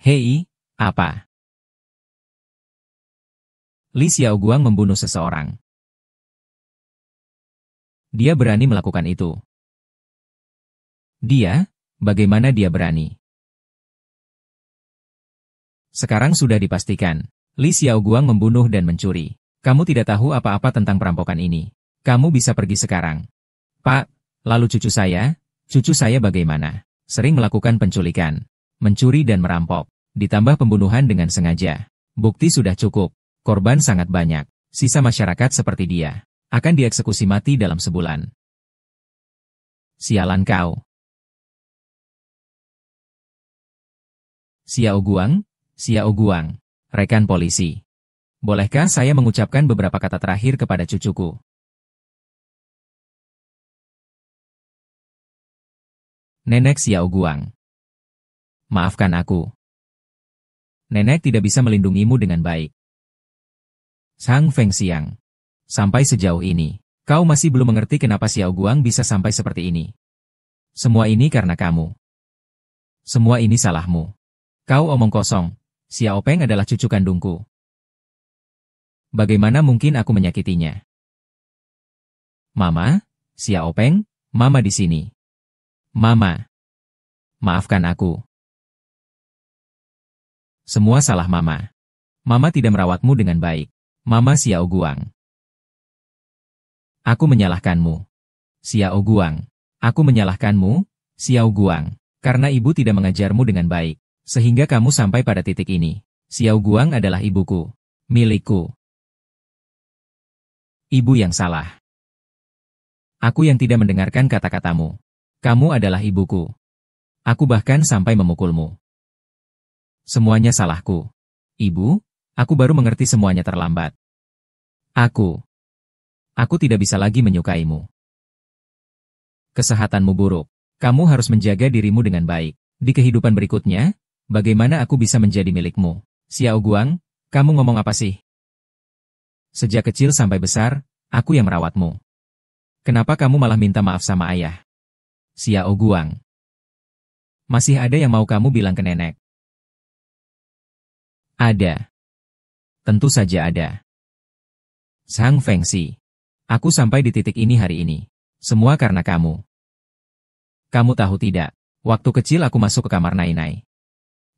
Hei, apa? Li Xiao Guang membunuh seseorang. Dia berani melakukan itu. Dia? Bagaimana dia berani? Sekarang sudah dipastikan, Li Xiao Guang membunuh dan mencuri. Kamu tidak tahu apa-apa tentang perampokan ini. Kamu bisa pergi sekarang. Pak, lalu cucu saya bagaimana? Sering melakukan penculikan, mencuri dan merampok. Ditambah pembunuhan dengan sengaja. Bukti sudah cukup. Korban sangat banyak. Sisa masyarakat seperti dia akan dieksekusi mati dalam sebulan. Sialan kau. Xiao Guang, rekan polisi. Bolehkah saya mengucapkan beberapa kata terakhir kepada cucuku? Nenek Xiao Guang. Maafkan aku. Nenek tidak bisa melindungimu dengan baik. Zhang Fengxiang. Sampai sejauh ini, kau masih belum mengerti kenapa Xiao Guang bisa sampai seperti ini. Semua ini karena kamu. Semua ini salahmu. Kau omong kosong. Xiao Peng adalah cucu kandungku. Bagaimana mungkin aku menyakitinya? Mama, Xiao Peng, Mama di sini. Mama. Maafkan aku. Semua salah Mama. Mama tidak merawatmu dengan baik. Mama Xiao Guang. Aku menyalahkanmu. Xiao Guang. Aku menyalahkanmu, Xiao Guang. Karena ibu tidak mengajarmu dengan baik. Sehingga kamu sampai pada titik ini. Xiao Guang adalah ibuku. Milikku. Ibu yang salah. Aku yang tidak mendengarkan kata-katamu. Kamu adalah ibuku. Aku bahkan sampai memukulmu. Semuanya salahku. Ibu, aku baru mengerti semuanya terlambat. Aku tidak bisa lagi menyukaimu. Kesehatanmu buruk. Kamu harus menjaga dirimu dengan baik. Di kehidupan berikutnya, bagaimana aku bisa menjadi milikmu? Xiao Guang, kamu ngomong apa sih? Sejak kecil sampai besar, aku yang merawatmu. Kenapa kamu malah minta maaf sama ayah? Xiao Guang. Masih ada yang mau kamu bilang ke nenek? Ada. Tentu saja ada. Zhang Fengxi. Aku sampai di titik ini hari ini. Semua karena kamu. Kamu tahu tidak, waktu kecil aku masuk ke kamar Nainai.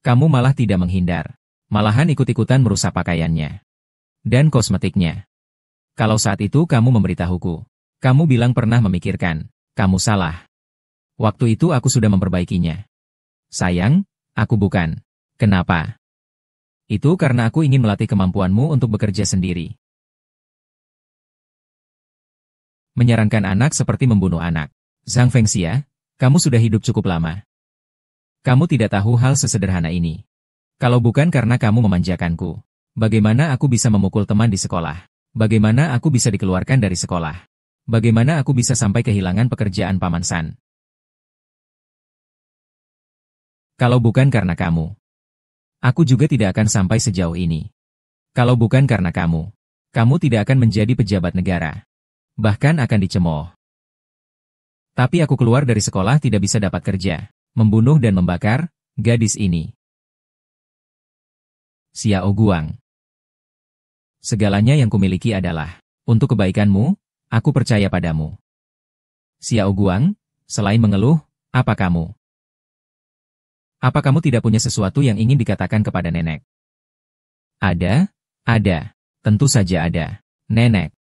Kamu malah tidak menghindar. Malahan ikut-ikutan merusak pakaiannya. Dan kosmetiknya. Kalau saat itu kamu memberitahuku. Kamu bilang pernah memikirkan. Kamu salah. Waktu itu aku sudah memperbaikinya. Sayang, aku bukan. Kenapa? Itu karena aku ingin melatih kemampuanmu untuk bekerja sendiri. Menyarankan anak seperti membunuh anak. Zhang Fengxia, kamu sudah hidup cukup lama. Kamu tidak tahu hal sesederhana ini. Kalau bukan karena kamu memanjakanku, bagaimana aku bisa memukul teman di sekolah? Bagaimana aku bisa dikeluarkan dari sekolah? Bagaimana aku bisa sampai kehilangan pekerjaan Paman San? Kalau bukan karena kamu, aku juga tidak akan sampai sejauh ini. Kalau bukan karena kamu tidak akan menjadi pejabat negara. Bahkan akan dicemooh. Tapi aku keluar dari sekolah tidak bisa dapat kerja, membunuh dan membakar gadis ini. Xiao Guang. Segalanya yang kumiliki adalah untuk kebaikanmu, aku percaya padamu. Xiao Guang, selain mengeluh, apa kamu? Apa kamu tidak punya sesuatu yang ingin dikatakan kepada nenek? Ada. Tentu saja ada. Nenek.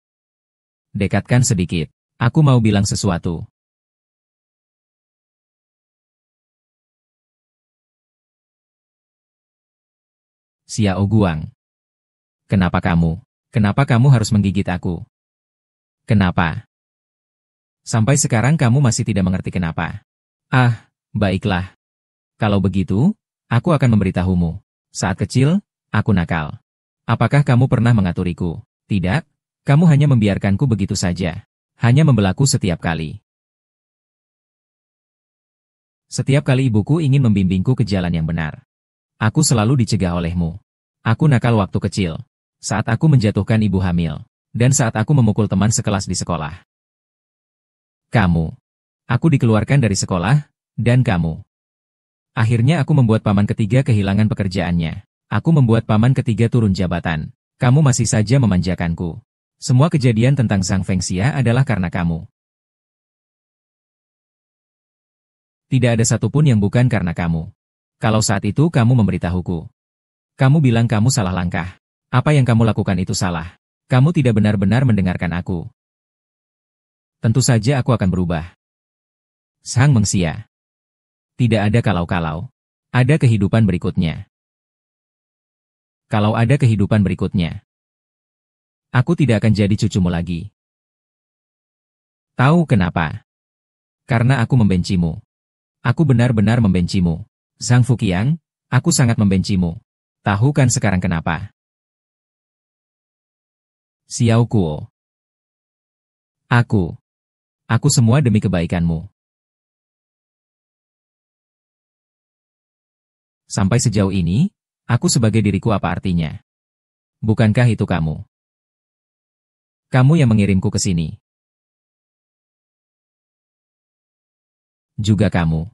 Dekatkan sedikit. Aku mau bilang sesuatu. Xiao Guang. Kenapa kamu harus menggigit aku? Kenapa? Sampai sekarang kamu masih tidak mengerti kenapa. Ah, baiklah. Kalau begitu, aku akan memberitahumu. Saat kecil, aku nakal. Apakah kamu pernah mengaturiku? Tidak, kamu hanya membiarkanku begitu saja. Hanya membelaku setiap kali. Setiap kali ibuku ingin membimbingku ke jalan yang benar. Aku selalu dicegah olehmu. Aku nakal waktu kecil. Saat aku menjatuhkan ibu hamil. Dan saat aku memukul teman sekelas di sekolah. Aku dikeluarkan dari sekolah, dan kamu. Akhirnya aku membuat paman ketiga kehilangan pekerjaannya. Aku membuat paman ketiga turun jabatan. Kamu masih saja memanjakanku. Semua kejadian tentang Zhang Fengxia adalah karena kamu. Tidak ada satupun yang bukan karena kamu. Kalau saat itu kamu memberitahuku. Kamu bilang kamu salah langkah. Apa yang kamu lakukan itu salah. Kamu tidak benar-benar mendengarkan aku. Tentu saja aku akan berubah. Zhang Fengxia. Tidak ada kalau-kalau. Ada kehidupan berikutnya. Kalau ada kehidupan berikutnya. Aku tidak akan jadi cucumu lagi. Tahu kenapa? Karena aku membencimu. Aku benar-benar membencimu. Zhang Fuqiang, aku sangat membencimu. Tahu kan sekarang kenapa? Xiao Kuo. Aku semua demi kebaikanmu. Sampai sejauh ini, aku sebagai diriku apa artinya? Bukankah itu kamu? Kamu yang mengirimku ke sini. Juga kamu.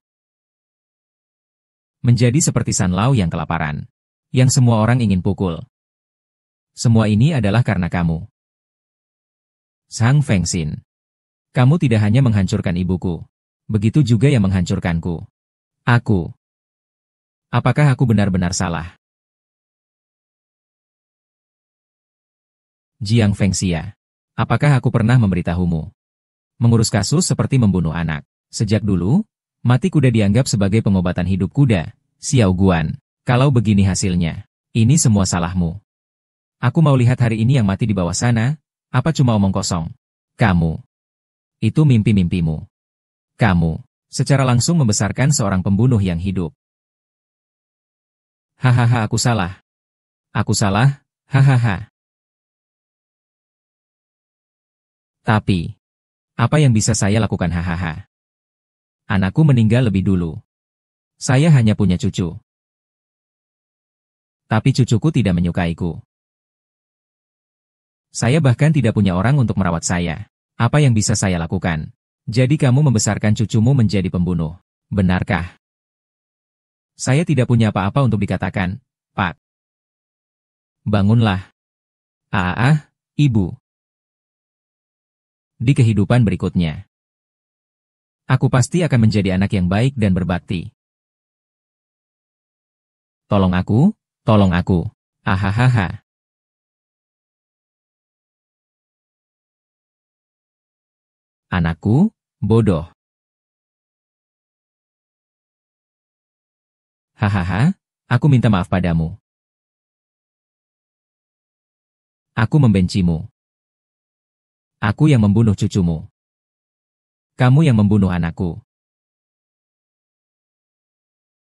Menjadi seperti San Lao yang kelaparan. Yang semua orang ingin pukul. Semua ini adalah karena kamu. Zhang Fengxin. Kamu tidak hanya menghancurkan ibuku. Begitu juga yang menghancurkanku. Aku. Apakah aku benar-benar salah? Jiang Fengxia. Apakah aku pernah memberitahumu? Mengurus kasus seperti membunuh anak. Sejak dulu, mati kuda dianggap sebagai pengobatan hidup kuda. Xiao Guan. Kalau begini hasilnya, ini semua salahmu. Aku mau lihat hari ini yang mati di bawah sana, apa cuma omong kosong? Kamu. Itu mimpi-mimpimu. Kamu, secara langsung membesarkan seorang pembunuh yang hidup. Hahaha, aku salah. Aku salah, hahaha. Tapi, apa yang bisa saya lakukan hahaha? Anakku meninggal lebih dulu. Saya hanya punya cucu. Tapi cucuku tidak menyukaiku. Saya bahkan tidak punya orang untuk merawat saya. Apa yang bisa saya lakukan? Jadi kamu membesarkan cucumu menjadi pembunuh. Benarkah? Saya tidak punya apa-apa untuk dikatakan, Pak. Bangunlah. Ibu. Di kehidupan berikutnya, aku pasti akan menjadi anak yang baik dan berbakti. Tolong aku, tolong aku. Ahahaha. Anakku, bodoh. Hahaha, aku minta maaf padamu. Aku membencimu. Aku yang membunuh cucumu. Kamu yang membunuh anakku.